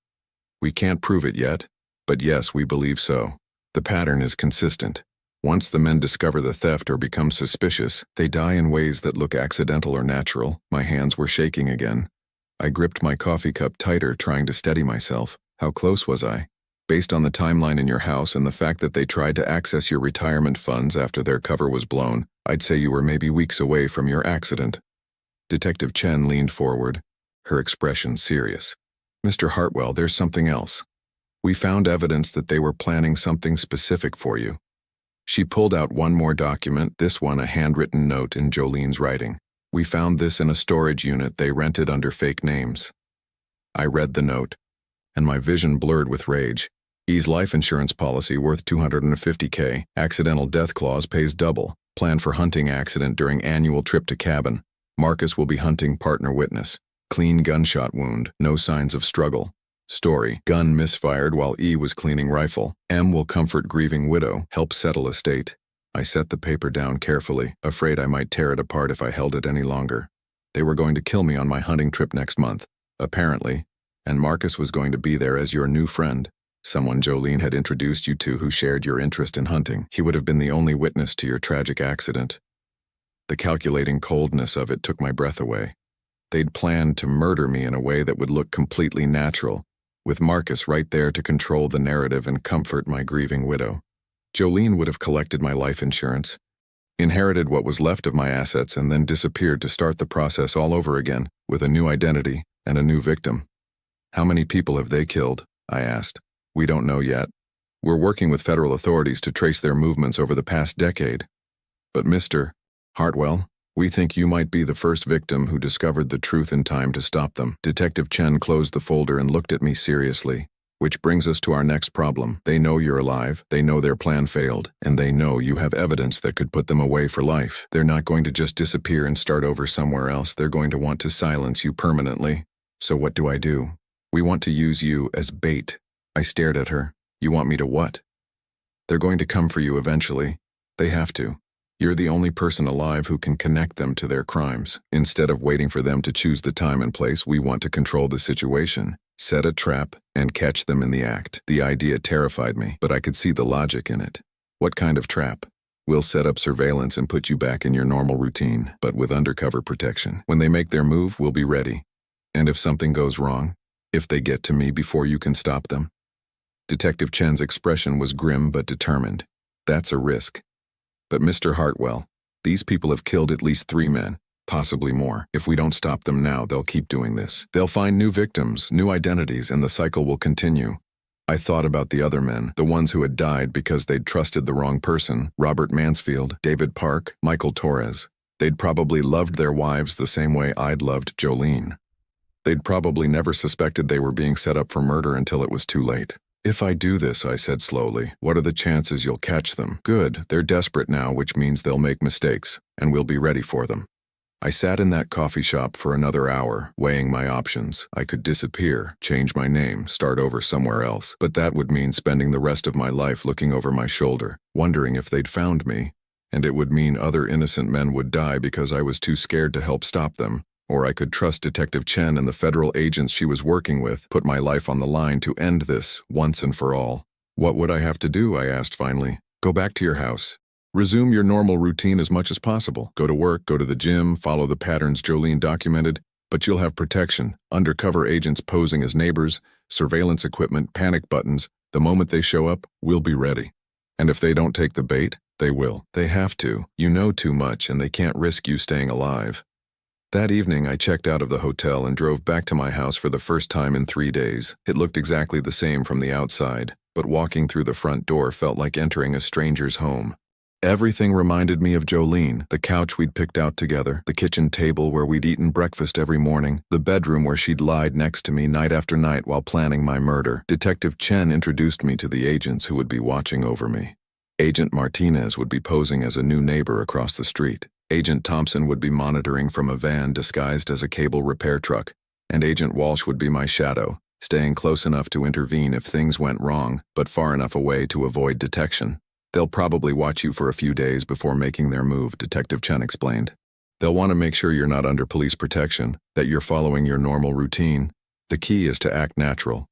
We can't prove it yet, but yes, we believe so. The pattern is consistent. Once the men discover the theft or become suspicious, they die in ways that look accidental or natural. My hands were shaking again. I gripped my coffee cup tighter, trying to steady myself. How close was I? Based on the timeline in your house and the fact that they tried to access your retirement funds after their cover was blown, I'd say you were maybe weeks away from your accident. Detective Chen leaned forward, her expression serious. Mr. Hartwell, there's something else. We found evidence that they were planning something specific for you. She pulled out one more document, this one a handwritten note in Jolene's writing. We found this in a storage unit they rented under fake names. I read the note, and my vision blurred with rage. E's life insurance policy worth $250K, accidental death clause pays double, plan for hunting accident during annual trip to cabin. Marcus will be hunting partner witness. Clean gunshot wound, no signs of struggle. Story, gun misfired while E was cleaning rifle. M will comfort grieving widow, help settle estate. I set the paper down carefully, afraid I might tear it apart if I held it any longer. They were going to kill me on my hunting trip next month, apparently, and Marcus was going to be there as your new friend. Someone Jolene had introduced you to who shared your interest in hunting. He would have been the only witness to your tragic accident. The calculating coldness of it took my breath away. They'd planned to murder me in a way that would look completely natural, with Marcus right there to control the narrative and comfort my grieving widow. Jolene would have collected my life insurance, inherited what was left of my assets, and then disappeared to start the process all over again, with a new identity and a new victim. How many people have they killed? I asked. We don't know yet. We're working with federal authorities to trace their movements over the past decade. But Mr. Hartwell, we think you might be the first victim who discovered the truth in time to stop them. Detective Chen closed the folder and looked at me seriously. Which brings us to our next problem. They know you're alive, they know their plan failed, and they know you have evidence that could put them away for life. They're not going to just disappear and start over somewhere else. They're going to want to silence you permanently. So what do I do? We want to use you as bait. I stared at her. You want me to what? They're going to come for you eventually. They have to. You're the only person alive who can connect them to their crimes. Instead of waiting for them to choose the time and place, we want to control the situation, set a trap, and catch them in the act. The idea terrified me, but I could see the logic in it. What kind of trap? We'll set up surveillance and put you back in your normal routine, but with undercover protection. When they make their move, we'll be ready. And if something goes wrong, if they get to me before you can stop them? Detective Chen's expression was grim but determined. That's a risk. But Mr. Hartwell, these people have killed at least 3 men, possibly more. If we don't stop them now, they'll keep doing this. They'll find new victims, new identities, and the cycle will continue. I thought about the other men, the ones who had died because they'd trusted the wrong person, Robert Mansfield, David Park, Michael Torres. They'd probably loved their wives the same way I'd loved Jolene. They'd probably never suspected they were being set up for murder until it was too late. If I do this, I said slowly, what are the chances you'll catch them? Good, they're desperate now, which means they'll make mistakes, and we'll be ready for them. I sat in that coffee shop for another hour, weighing my options. I could disappear, change my name, start over somewhere else, but that would mean spending the rest of my life looking over my shoulder, wondering if they'd found me, and it would mean other innocent men would die because I was too scared to help stop them. Or I could trust Detective Chen and the federal agents she was working with, put my life on the line to end this, once and for all. What would I have to do? I asked finally. Go back to your house. Resume your normal routine as much as possible. Go to work, go to the gym, follow the patterns Jolene documented, but you'll have protection, undercover agents posing as neighbors, surveillance equipment, panic buttons. The moment they show up, we'll be ready. And if they don't take the bait, they will. They have to. You know too much and they can't risk you staying alive. That evening, I checked out of the hotel and drove back to my house for the first time in 3 days. It looked exactly the same from the outside, but walking through the front door felt like entering a stranger's home. Everything reminded me of Jolene, the couch we'd picked out together, the kitchen table where we'd eaten breakfast every morning, the bedroom where she'd lied next to me night after night while planning my murder. Detective Chen introduced me to the agents who would be watching over me. Agent Martinez would be posing as a new neighbor across the street. Agent Thompson would be monitoring from a van disguised as a cable repair truck, and Agent Walsh would be my shadow, staying close enough to intervene if things went wrong, but far enough away to avoid detection. They'll probably watch you for a few days before making their move, Detective Chen explained. They'll want to make sure you're not under police protection, that you're following your normal routine. The key is to act natural.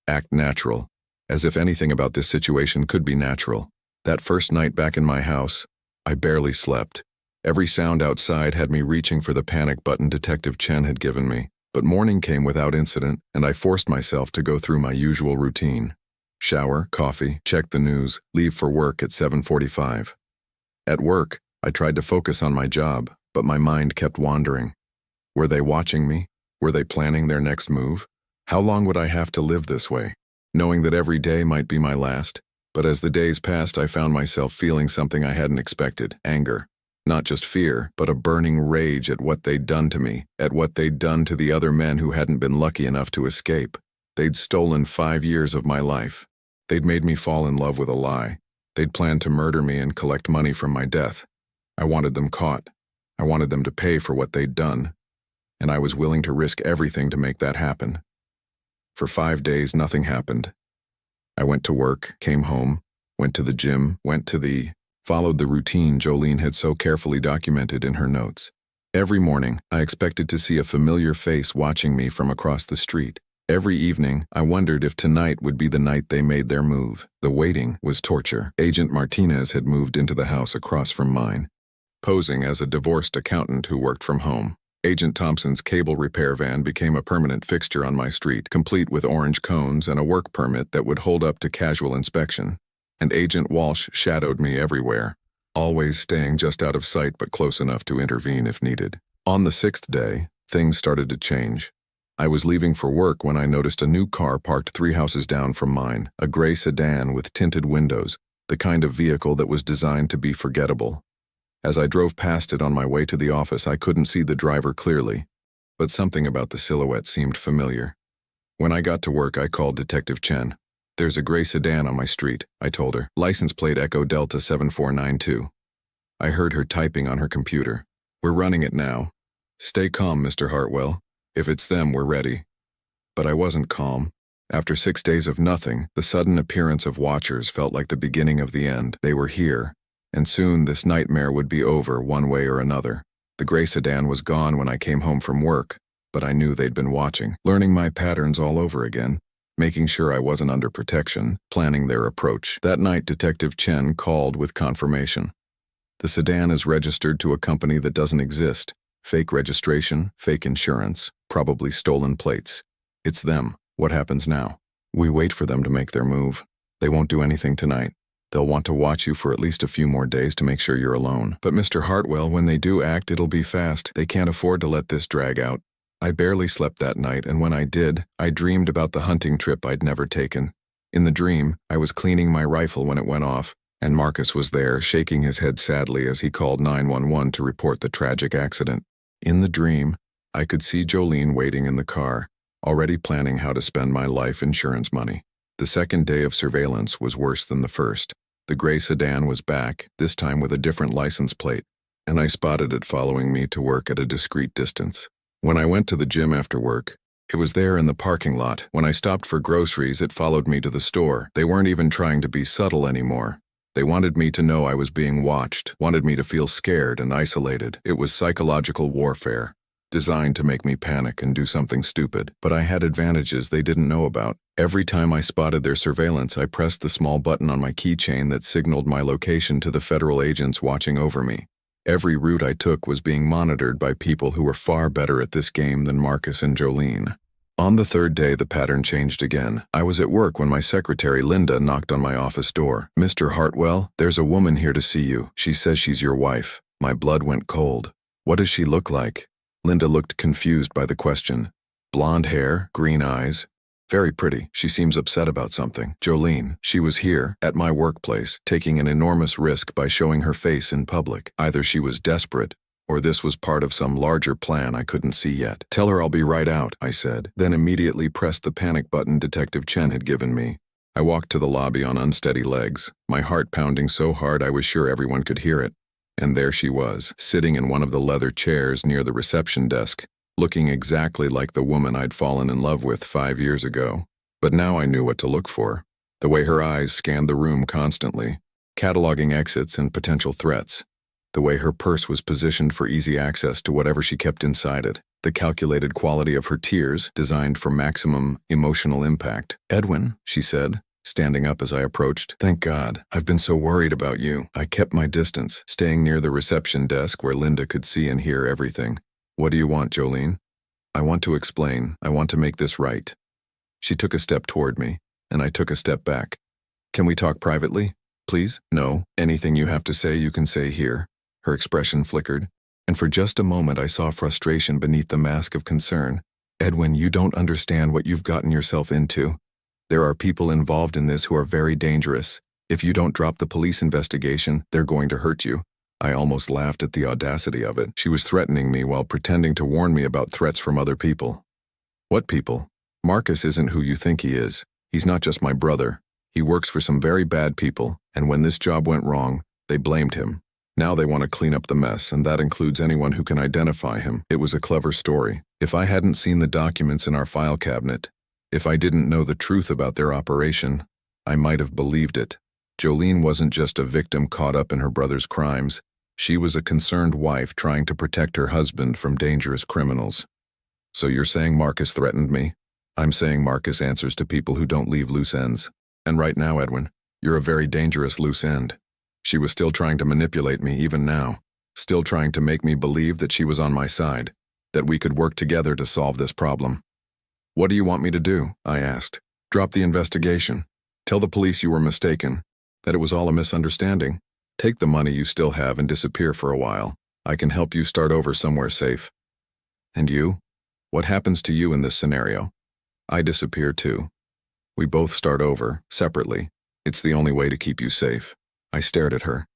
Act natural. As if anything about this situation could be natural. That first night back in my house, I barely slept. Every sound outside had me reaching for the panic button Detective Chen had given me. But morning came without incident, and I forced myself to go through my usual routine. Shower, coffee, check the news, leave for work at 7:45. At work, I tried to focus on my job, but my mind kept wandering. Were they watching me? Were they planning their next move? How long would I have to live this way, knowing that every day might be my last? But as the days passed, I found myself feeling something I hadn't expected, anger. Not just fear, but a burning rage at what they'd done to me, at what they'd done to the other men who hadn't been lucky enough to escape. They'd stolen 5 years of my life. They'd made me fall in love with a lie. They'd planned to murder me and collect money from my death. I wanted them caught. I wanted them to pay for what they'd done. And I was willing to risk everything to make that happen. For 5 days, nothing happened. I went to work, came home, went to the gym, followed the routine Jolene had so carefully documented in her notes. Every morning, I expected to see a familiar face watching me from across the street. Every evening, I wondered if tonight would be the night they made their move. The waiting was torture. Agent Martinez had moved into the house across from mine, posing as a divorced accountant who worked from home. Agent Thompson's cable repair van became a permanent fixture on my street, complete with orange cones and a work permit that would hold up to casual inspection. And Agent Walsh shadowed me everywhere, always staying just out of sight but close enough to intervene if needed. On the 6th day, things started to change. I was leaving for work when I noticed a new car parked 3 houses down from mine, a gray sedan with tinted windows, the kind of vehicle that was designed to be forgettable. As I drove past it on my way to the office, I couldn't see the driver clearly, but something about the silhouette seemed familiar. When I got to work, I called Detective Chen. "There's a gray sedan on my street," I told her. "License plate Echo Delta 7492. I heard her typing on her computer. "We're running it now. Stay calm, Mr. Hartwell. If it's them, we're ready." But I wasn't calm. After 6 days of nothing, the sudden appearance of watchers felt like the beginning of the end. They were here, and soon this nightmare would be over one way or another. The gray sedan was gone when I came home from work, but I knew they'd been watching, learning my patterns all over again, making sure I wasn't under protection, planning their approach. That night, Detective Chen called with confirmation. "The sedan is registered to a company that doesn't exist. Fake registration, fake insurance, probably stolen plates. It's them. What happens now?" "We wait for them to make their move. They won't do anything tonight. They'll want to watch you for at least a few more days to make sure you're alone. But Mr. Hartwell, when they do act, it'll be fast. They can't afford to let this drag out." I barely slept that night, and when I did, I dreamed about the hunting trip I'd never taken. In the dream, I was cleaning my rifle when it went off, and Marcus was there, shaking his head sadly as he called 911 to report the tragic accident. In the dream, I could see Jolene waiting in the car, already planning how to spend my life insurance money. The second day of surveillance was worse than the first. The gray sedan was back, this time with a different license plate, and I spotted it following me to work at a discreet distance. When I went to the gym after work, it was there in the parking lot. When I stopped for groceries, it followed me to the store. They weren't even trying to be subtle anymore. They wanted me to know I was being watched, wanted me to feel scared and isolated. It was psychological warfare, designed to make me panic and do something stupid. But I had advantages they didn't know about. Every time I spotted their surveillance, I pressed the small button on my keychain that signaled my location to the federal agents watching over me. Every route I took was being monitored by people who were far better at this game than Marcus and Jolene. On the 3rd day, the pattern changed again. I was at work when my secretary, Linda, knocked on my office door. "Mr. Hartwell, there's a woman here to see you. She says she's your wife." My blood went cold. "What does she look like?" Linda looked confused by the question. "Blonde hair, green eyes. Very pretty. She seems upset about something." "Jolene. She was here, at my workplace, taking an enormous risk by showing her face in public. Either she was desperate, or this was part of some larger plan I couldn't see yet." "Tell her I'll be right out," I said, then immediately pressed the panic button Detective Chen had given me. I walked to the lobby on unsteady legs, my heart pounding so hard I was sure everyone could hear it. And there she was, sitting in one of the leather chairs near the reception desk, looking exactly like the woman I'd fallen in love with 5 years ago. But now I knew what to look for. The way her eyes scanned the room constantly, cataloging exits and potential threats. The way her purse was positioned for easy access to whatever she kept inside it. The calculated quality of her tears, designed for maximum emotional impact. "Edwin," she said, standing up as I approached. "Thank God. I've been so worried about you." I kept my distance, staying near the reception desk where Linda could see and hear everything. "What do you want, Jolene?" "I want to explain. I want to make this right." She took a step toward me, and I took a step back. "Can we talk privately, please?" "No. Anything you have to say, you can say here." Her expression flickered, and for just a moment I saw frustration beneath the mask of concern. "Edwin, you don't understand what you've gotten yourself into. There are people involved in this who are very dangerous. If you don't drop the police investigation, they're going to hurt you." I almost laughed at the audacity of it. She was threatening me while pretending to warn me about threats from other people. "What people?" "Marcus isn't who you think he is. He's not just my brother. He works for some very bad people, and when this job went wrong, they blamed him. Now they want to clean up the mess, and that includes anyone who can identify him." It was a clever story. If I hadn't seen the documents in our file cabinet, if I didn't know the truth about their operation, I might have believed it. Jolene wasn't just a victim caught up in her brother's crimes. She was a concerned wife trying to protect her husband from dangerous criminals. "So you're saying Marcus threatened me?" "I'm saying Marcus answers to people who don't leave loose ends. And right now, Edwin, you're a very dangerous loose end." She was still trying to manipulate me even now, still trying to make me believe that she was on my side, that we could work together to solve this problem. "What do you want me to do?" I asked. "Drop the investigation. Tell the police you were mistaken, that it was all a misunderstanding. Take the money you still have and disappear for a while. I can help you start over somewhere safe." "And you? What happens to you in this scenario?" "I disappear too. We both start over, separately. It's the only way to keep you safe." I stared at her.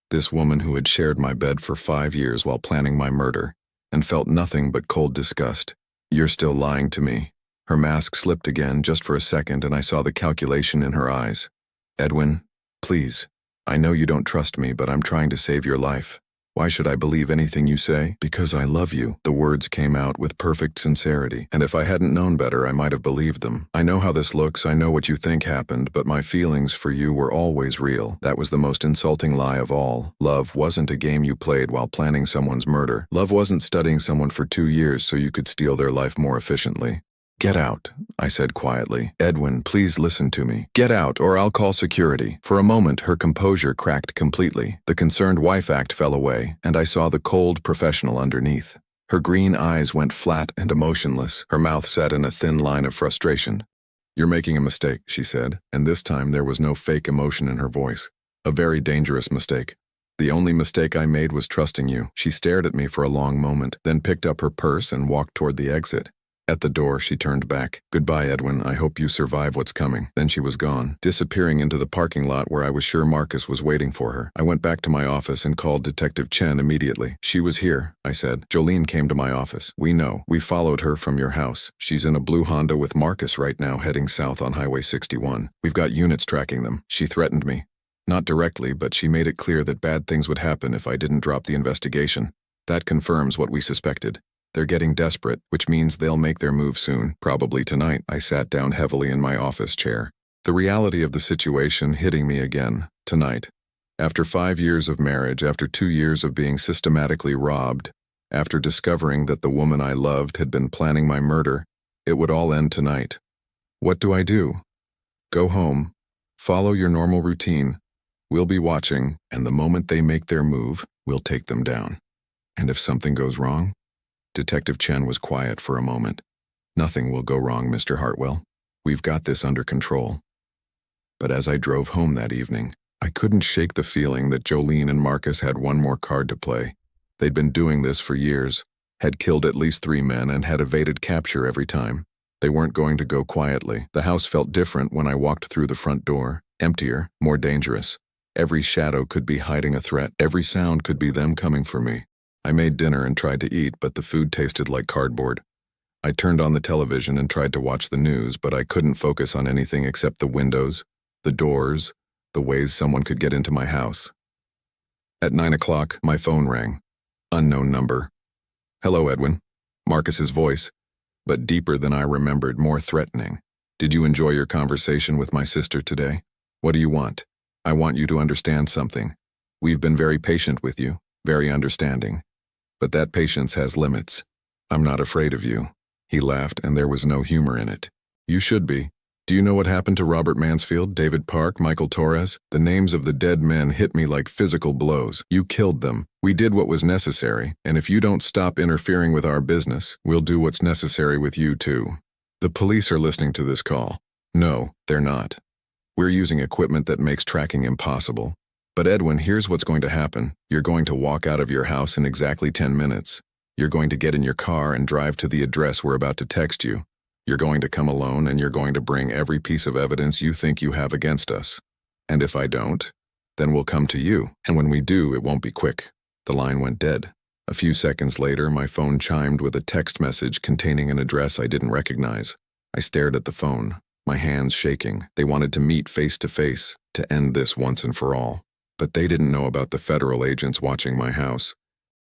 This woman who had shared my bed for 5 years while planning my murder, and felt nothing but cold disgust. "You're still lying to me." Her mask slipped again just for a second, and I saw the calculation in her eyes. "Edwin, please. I know you don't trust me, but I'm trying to save your life. Why should I believe anything you say?" "Because I love you." The words came out with perfect sincerity, and if I hadn't known better, I might have believed them. "I know how this looks, I know what you think happened, but my feelings for you were always real." That was the most insulting lie of all. Love wasn't a game you played while planning someone's murder. Love wasn't studying someone for 2 years so you could steal their life more efficiently. "Get out," I said quietly. "Edwin, please listen to me. Get out, or I'll call security." For a moment, her composure cracked completely. The concerned wife act fell away, and I saw the cold professional underneath. Her green eyes went flat and emotionless, her mouth set in a thin line of frustration. "You're making a mistake," she said, and this time there was no fake emotion in her voice. "A very dangerous mistake. The only mistake I made was trusting you." She stared at me for a long moment, then picked up her purse and walked toward the exit. At the door, she turned back. "Goodbye, Edwin. I hope you survive what's coming." Then she was gone, disappearing into the parking lot where I was sure Marcus was waiting for her. I went back to my office and called Detective Chen immediately. "She was here," I said. "Jolene came to my office. We know. We followed her from your house. She's in a blue Honda with Marcus right now heading south on Highway 61. We've got units tracking them. She threatened me. Not directly, but she made it clear that bad things would happen if I didn't drop the investigation. That confirms what we suspected. They're getting desperate, which means they'll make their move soon, probably tonight." I sat down heavily in my office chair, the reality of the situation hitting me again, tonight. After 5 years of marriage, after 2 years of being systematically robbed, after discovering that the woman I loved had been planning my murder, it would all end tonight. What do I do? Go home, follow your normal routine. We'll be watching, and the moment they make their move, we'll take them down. And if something goes wrong? Detective Chen was quiet for a moment. "Nothing will go wrong, Mr. Hartwell. We've got this under control." But as I drove home that evening, I couldn't shake the feeling that Jolene and Marcus had one more card to play. They'd been doing this for years, had killed at least 3 men, and had evaded capture every time. They weren't going to go quietly. The house felt different when I walked through the front door, emptier, more dangerous. Every shadow could be hiding a threat. Every sound could be them coming for me. I made dinner and tried to eat, but the food tasted like cardboard. I turned on the television and tried to watch the news, but I couldn't focus on anything except the windows, the doors, the ways someone could get into my house. At 9 o'clock, my phone rang. Unknown number. "Hello, Edwin." Marcus's voice, but deeper than I remembered, more threatening. "Did you enjoy your conversation with my sister today? What do you want? I want you to understand something. We've been very patient with you. very understanding. But that patience has limits. I'm not afraid of you. He laughed, and there was no humor in it. You should be. Do you know what happened to Robert Mansfield, David Park, Michael Torres? The names of the dead men hit me like physical blows. You killed them. We did what was necessary, and if you don't stop interfering with our business, we'll do what's necessary with you too. The police are listening to this call. No, they're not. We're using equipment that makes tracking impossible. But Edwin, here's what's going to happen. You're going to walk out of your house in exactly 10 minutes. You're going to get in your car and drive to the address we're about to text you. You're going to come alone, and you're going to bring every piece of evidence you think you have against us. And if I don't, then we'll come to you. And when we do, it won't be quick. The line went dead. A few seconds later, my phone chimed with a text message containing an address I didn't recognize. I stared at the phone, my hands shaking. They wanted to meet face to face, to end this once and for all. But they didn't know about the federal agents watching my house.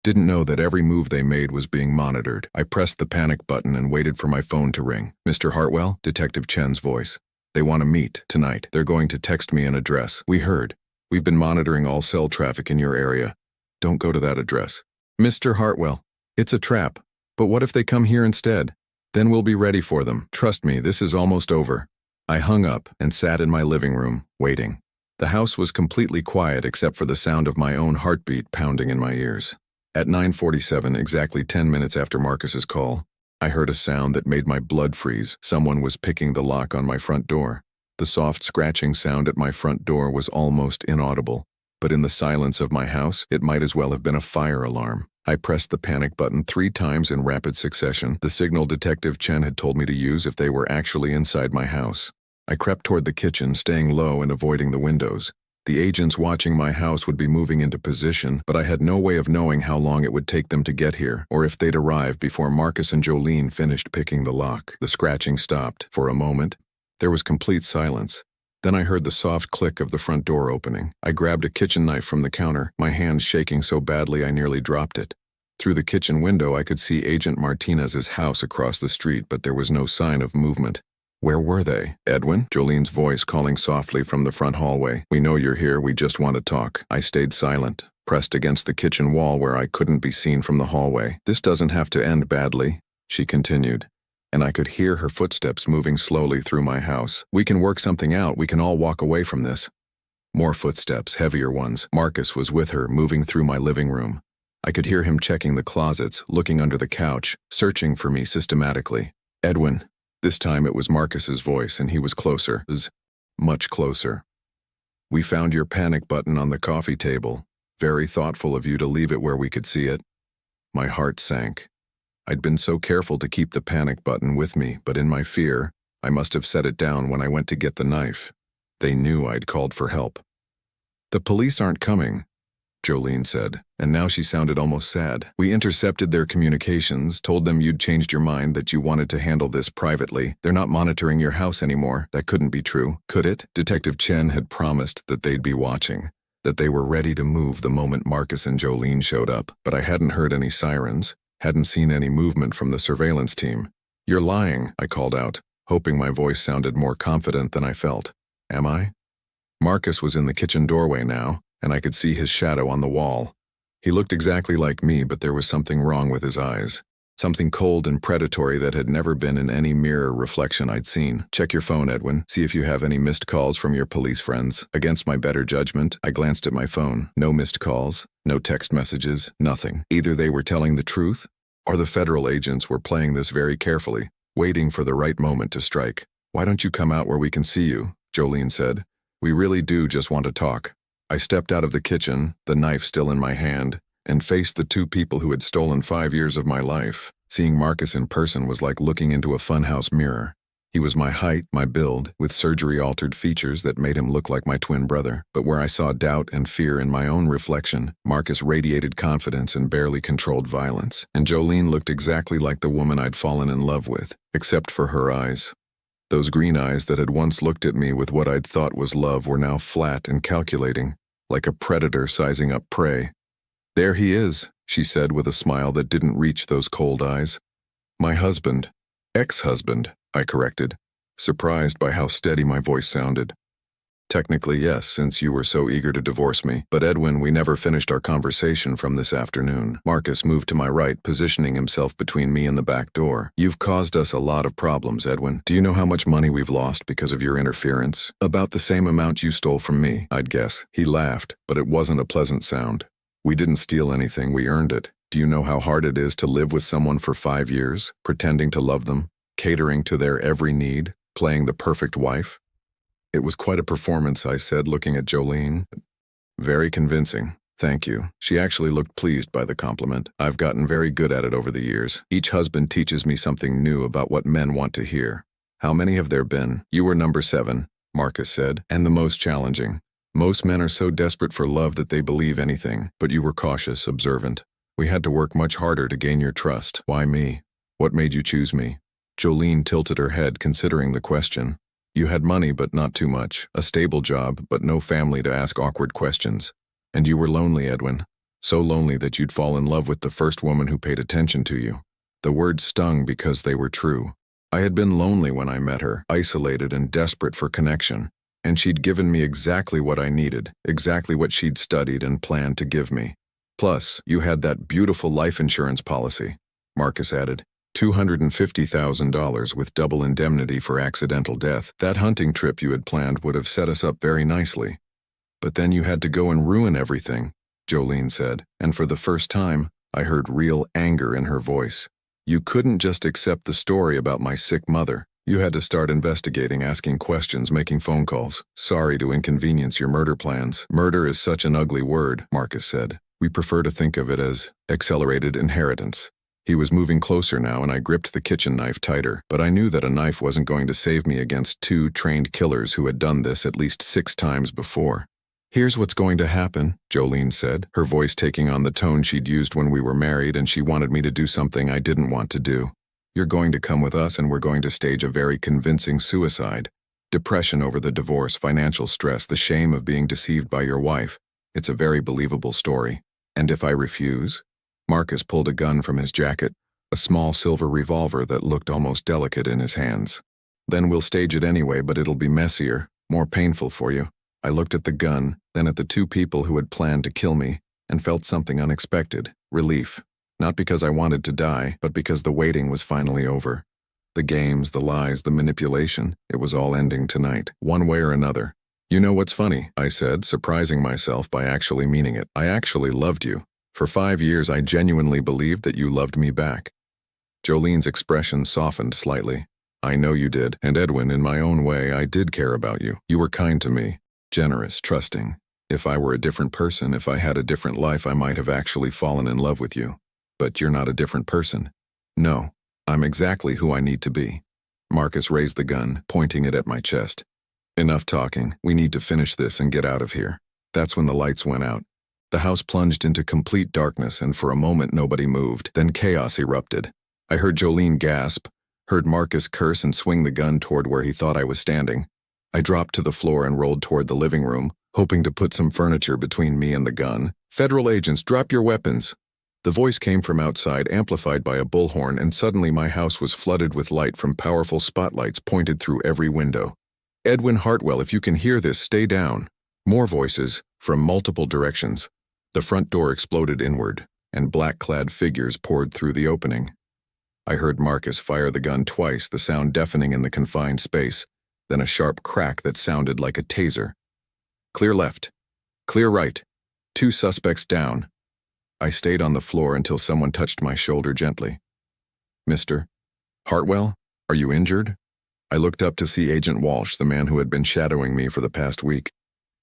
Didn't know that every move they made was being monitored. I pressed the panic button and waited for my phone to ring. Mr. Hartwell? Detective Chen's voice. They want to meet tonight. They're going to text me an address. We heard. We've been monitoring all cell traffic in your area. Don't go to that address. Mr. Hartwell, it's a trap. But what if they come here instead? Then we'll be ready for them. Trust me, this is almost over. I hung up and sat in my living room, waiting. The house was completely quiet except for the sound of my own heartbeat pounding in my ears. At 9:47, exactly 10 minutes after Marcus's call, I heard a sound that made my blood freeze. Someone was picking the lock on my front door. The soft scratching sound at my front door was almost inaudible, but in the silence of my house, it might as well have been a fire alarm. I pressed the panic button 3 times in rapid succession, the signal Detective Chen had told me to use if they were actually inside my house. I crept toward the kitchen, staying low and avoiding the windows. The agents watching my house would be moving into position, but I had no way of knowing how long it would take them to get here, or if they'd arrive before Marcus and Jolene finished picking the lock. The scratching stopped. For a moment, there was complete silence. Then I heard the soft click of the front door opening. I grabbed a kitchen knife from the counter, my hands shaking so badly I nearly dropped it. Through the kitchen window, I could see Agent Martinez's house across the street, but there was no sign of movement. Where were they? Edwin? Jolene's voice calling softly from the front hallway. We know you're here, we just want to talk. I stayed silent, pressed against the kitchen wall where I couldn't be seen from the hallway. This doesn't have to end badly, she continued, and I could hear her footsteps moving slowly through my house. We can work something out, we can all walk away from this. More footsteps, heavier ones. Marcus was with her, moving through my living room. I could hear him checking the closets, looking under the couch, searching for me systematically. Edwin. This time it was Marcus's voice, and he was closer, much closer. We found your panic button on the coffee table. Very thoughtful of you to leave it where we could see it. My heart sank. I'd been so careful to keep the panic button with me, but in my fear, I must have set it down when I went to get the knife. They knew I'd called for help. The police aren't coming, Jolene said, and now she sounded almost sad. We intercepted their communications, told them you'd changed your mind, that you wanted to handle this privately. They're not monitoring your house anymore. That couldn't be true, could it? Detective Chen had promised that they'd be watching, that they were ready to move the moment Marcus and Jolene showed up, but I hadn't heard any sirens, hadn't seen any movement from the surveillance team. You're lying, I called out, hoping my voice sounded more confident than I felt. Am I? Marcus was in the kitchen doorway now, and I could see his shadow on the wall. He looked exactly like me, but there was something wrong with his eyes. Something cold and predatory that had never been in any mirror reflection I'd seen. Check your phone, Edwin. See if you have any missed calls from your police friends. Against my better judgment, I glanced at my phone. No missed calls, no text messages, nothing. Either they were telling the truth, or the federal agents were playing this very carefully, waiting for the right moment to strike. Why don't you come out where we can see you? Jolene said. We really do just want to talk. I stepped out of the kitchen, the knife still in my hand, and faced the 2 people who had stolen 5 years of my life. Seeing Marcus in person was like looking into a funhouse mirror. He was my height, my build, with surgery-altered features that made him look like my twin brother. But where I saw doubt and fear in my own reflection, Marcus radiated confidence and barely controlled violence. And Jolene looked exactly like the woman I'd fallen in love with, except for her eyes. Those green eyes that had once looked at me with what I'd thought was love were now flat and calculating, like a predator sizing up prey. There he is, she said with a smile that didn't reach those cold eyes. My husband. Ex-husband, I corrected, surprised by how steady my voice sounded. Technically, yes, since you were so eager to divorce me. But Edwin, we never finished our conversation from this afternoon. Marcus moved to my right, positioning himself between me and the back door. You've caused us a lot of problems, Edwin. Do you know how much money we've lost because of your interference? About the same amount you stole from me, I'd guess. He laughed, but it wasn't a pleasant sound. We didn't steal anything, we earned it. Do you know how hard it is to live with someone for 5 years, pretending to love them, catering to their every need, playing the perfect wife? It was quite a performance, I said, looking at Jolene. Very convincing. Thank you. She actually looked pleased by the compliment. I've gotten very good at it over the years. Each husband teaches me something new about what men want to hear. How many have there been? You were number 7, Marcus said, and the most challenging. Most men are so desperate for love that they believe anything, but you were cautious, observant. We had to work much harder to gain your trust. Why me? What made you choose me? Jolene tilted her head, considering the question. You had money, but not too much. A stable job, but no family to ask awkward questions. And you were lonely, Edwin. So lonely that you'd fall in love with the first woman who paid attention to you. The words stung because they were true. I had been lonely when I met her, isolated and desperate for connection. And she'd given me exactly what I needed, exactly what she'd studied and planned to give me. Plus, you had that beautiful life insurance policy, Marcus added. $250,000 with double indemnity for accidental death. That hunting trip you had planned would have set us up very nicely. But then you had to go and ruin everything, Jolene said, and for the first time, I heard real anger in her voice. You couldn't just accept the story about my sick mother. You had to start investigating, asking questions, making phone calls. Sorry to inconvenience your murder plans. Murder is such an ugly word, Marcus said. We prefer to think of it as accelerated inheritance. He was moving closer now, and I gripped the kitchen knife tighter, but I knew that a knife wasn't going to save me against 2 trained killers who had done this at least 6 times before. Here's what's going to happen, Jolene said, her voice taking on the tone she'd used when we were married, and she wanted me to do something I didn't want to do. You're going to come with us, and we're going to stage a very convincing suicide. Depression over the divorce, financial stress, the shame of being deceived by your wife. It's a very believable story. And if I refuse? Marcus pulled a gun from his jacket, a small silver revolver that looked almost delicate in his hands. Then we'll stage it anyway, but it'll be messier, more painful for you. I looked at the gun, then at the 2 people who had planned to kill me, and felt something unexpected, relief. Not because I wanted to die, but because the waiting was finally over. The games, the lies, the manipulation, it was all ending tonight, one way or another. You know what's funny, I said, surprising myself by actually meaning it. I actually loved you. For 5 years, I genuinely believed that you loved me back. Jolene's expression softened slightly. I know you did, and Edwin, in my own way, I did care about you. You were kind to me, generous, trusting. If I were a different person, if I had a different life, I might have actually fallen in love with you. But you're not a different person. No, I'm exactly who I need to be. Marcus raised the gun, pointing it at my chest. Enough talking. We need to finish this and get out of here. That's when the lights went out. The house plunged into complete darkness, and for a moment nobody moved. Then chaos erupted. I heard Jolene gasp, heard Marcus curse and swing the gun toward where he thought I was standing. I dropped to the floor and rolled toward the living room, hoping to put some furniture between me and the gun. Federal agents, drop your weapons. The voice came from outside, amplified by a bullhorn, and suddenly my house was flooded with light from powerful spotlights pointed through every window. Edwin Hartwell, if you can hear this, stay down. More voices, from multiple directions. The front door exploded inward, and black-clad figures poured through the opening. I heard Marcus fire the gun twice, the sound deafening in the confined space, then a sharp crack that sounded like a taser. Clear left. Clear right. 2 suspects down. I stayed on the floor until someone touched my shoulder gently. Mr. Hartwell, are you injured? I looked up to see Agent Walsh, the man who had been shadowing me for the past week.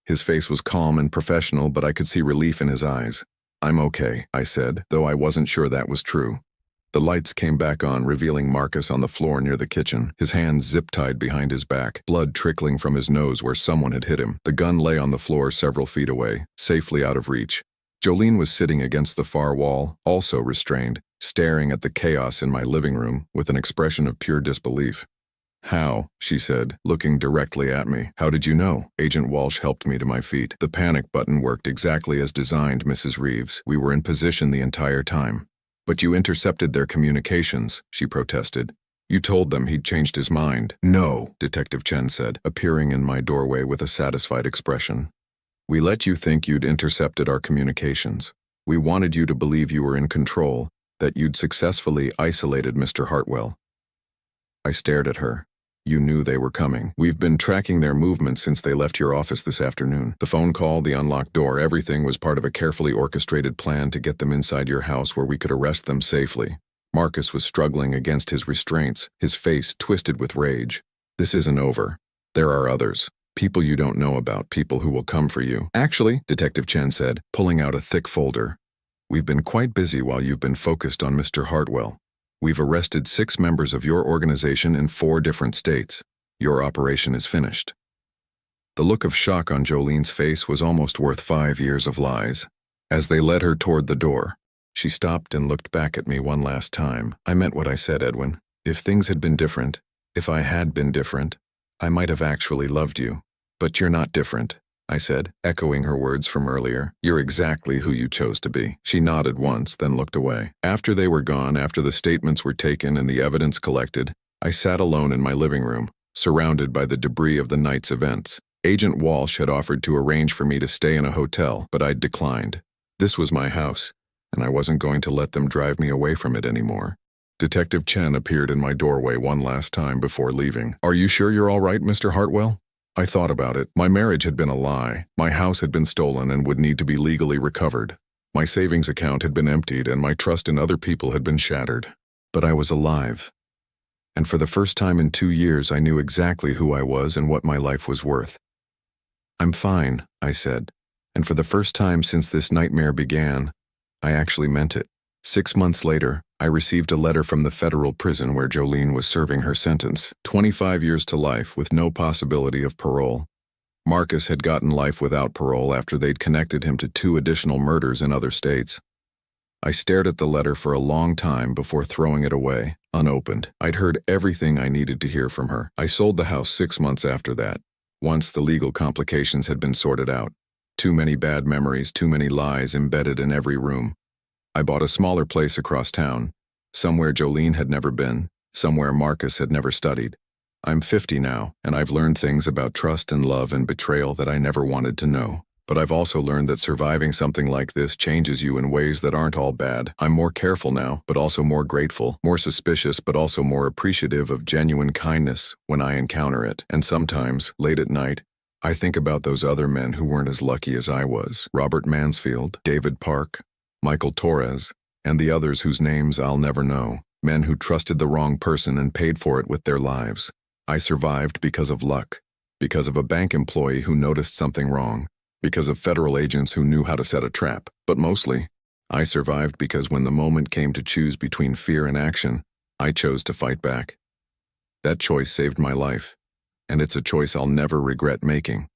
His face was calm and professional, but I could see relief in his eyes. I'm okay, I said, though I wasn't sure that was true. The lights came back on, revealing Marcus on the floor near the kitchen, his hands zip-tied behind his back, blood trickling from his nose where someone had hit him. The gun lay on the floor several feet away, safely out of reach. Jolene was sitting against the far wall, also restrained, staring at the chaos in my living room with an expression of pure disbelief. How? She said, looking directly at me. How did you know? Agent Walsh helped me to my feet. The panic button worked exactly as designed, Mrs. Reeves. We were in position the entire time. But you intercepted their communications, she protested. You told them he'd changed his mind. No, Detective Chen said, appearing in my doorway with a satisfied expression. We let you think you'd intercepted our communications. We wanted you to believe you were in control, that you'd successfully isolated Mr. Hartwell. I stared at her. You knew they were coming. We've been tracking their movements since they left your office this afternoon. The phone call, the unlocked door, everything was part of a carefully orchestrated plan to get them inside your house where we could arrest them safely. Marcus was struggling against his restraints, his face twisted with rage. This isn't over. There are others. People you don't know about, people who will come for you. Actually, Detective Chen said, pulling out a thick folder. We've been quite busy while you've been focused on Mr. Hartwell. We've arrested 6 members of your organization in 4 different states. Your operation is finished. The look of shock on Jolene's face was almost worth 5 years of lies. As they led her toward the door, she stopped and looked back at me one last time. I meant what I said, Edwin. If things had been different, if I had been different, I might have actually loved you. But you're not different, I said, echoing her words from earlier. You're exactly who you chose to be. She nodded once, then looked away. After they were gone, after the statements were taken and the evidence collected, I sat alone in my living room, surrounded by the debris of the night's events. Agent Walsh had offered to arrange for me to stay in a hotel, but I'd declined. This was my house, and I wasn't going to let them drive me away from it anymore. Detective Chen appeared in my doorway one last time before leaving. Are you sure you're all right, Mr. Hartwell? I thought about it. My marriage had been a lie. My house had been stolen and would need to be legally recovered. My savings account had been emptied and my trust in other people had been shattered. But I was alive. And for the first time in 2 years, I knew exactly who I was and what my life was worth. I'm fine, I said. And for the first time since this nightmare began, I actually meant it. 6 months later, I received a letter from the federal prison where Jolene was serving her sentence, 25 years to life with no possibility of parole. Marcus had gotten life without parole after they'd connected him to 2 additional murders in other states. I stared at the letter for a long time before throwing it away, unopened. I'd heard everything I needed to hear from her. I sold the house 6 months after that, once the legal complications had been sorted out. Too many bad memories, too many lies embedded in every room. I bought a smaller place across town, somewhere Jolene had never been, somewhere Marcus had never studied. I'm 50 now, and I've learned things about trust and love and betrayal that I never wanted to know. But I've also learned that surviving something like this changes you in ways that aren't all bad. I'm more careful now, but also more grateful, more suspicious, but also more appreciative of genuine kindness when I encounter it. And sometimes, late at night, I think about those other men who weren't as lucky as I was. Robert Mansfield, David Park, Michael Torres, and the others whose names I'll never know. Men who trusted the wrong person and paid for it with their lives. I survived because of luck, because of a bank employee who noticed something wrong, because of federal agents who knew how to set a trap. But mostly, I survived because when the moment came to choose between fear and action, I chose to fight back. That choice saved my life, and it's a choice I'll never regret making.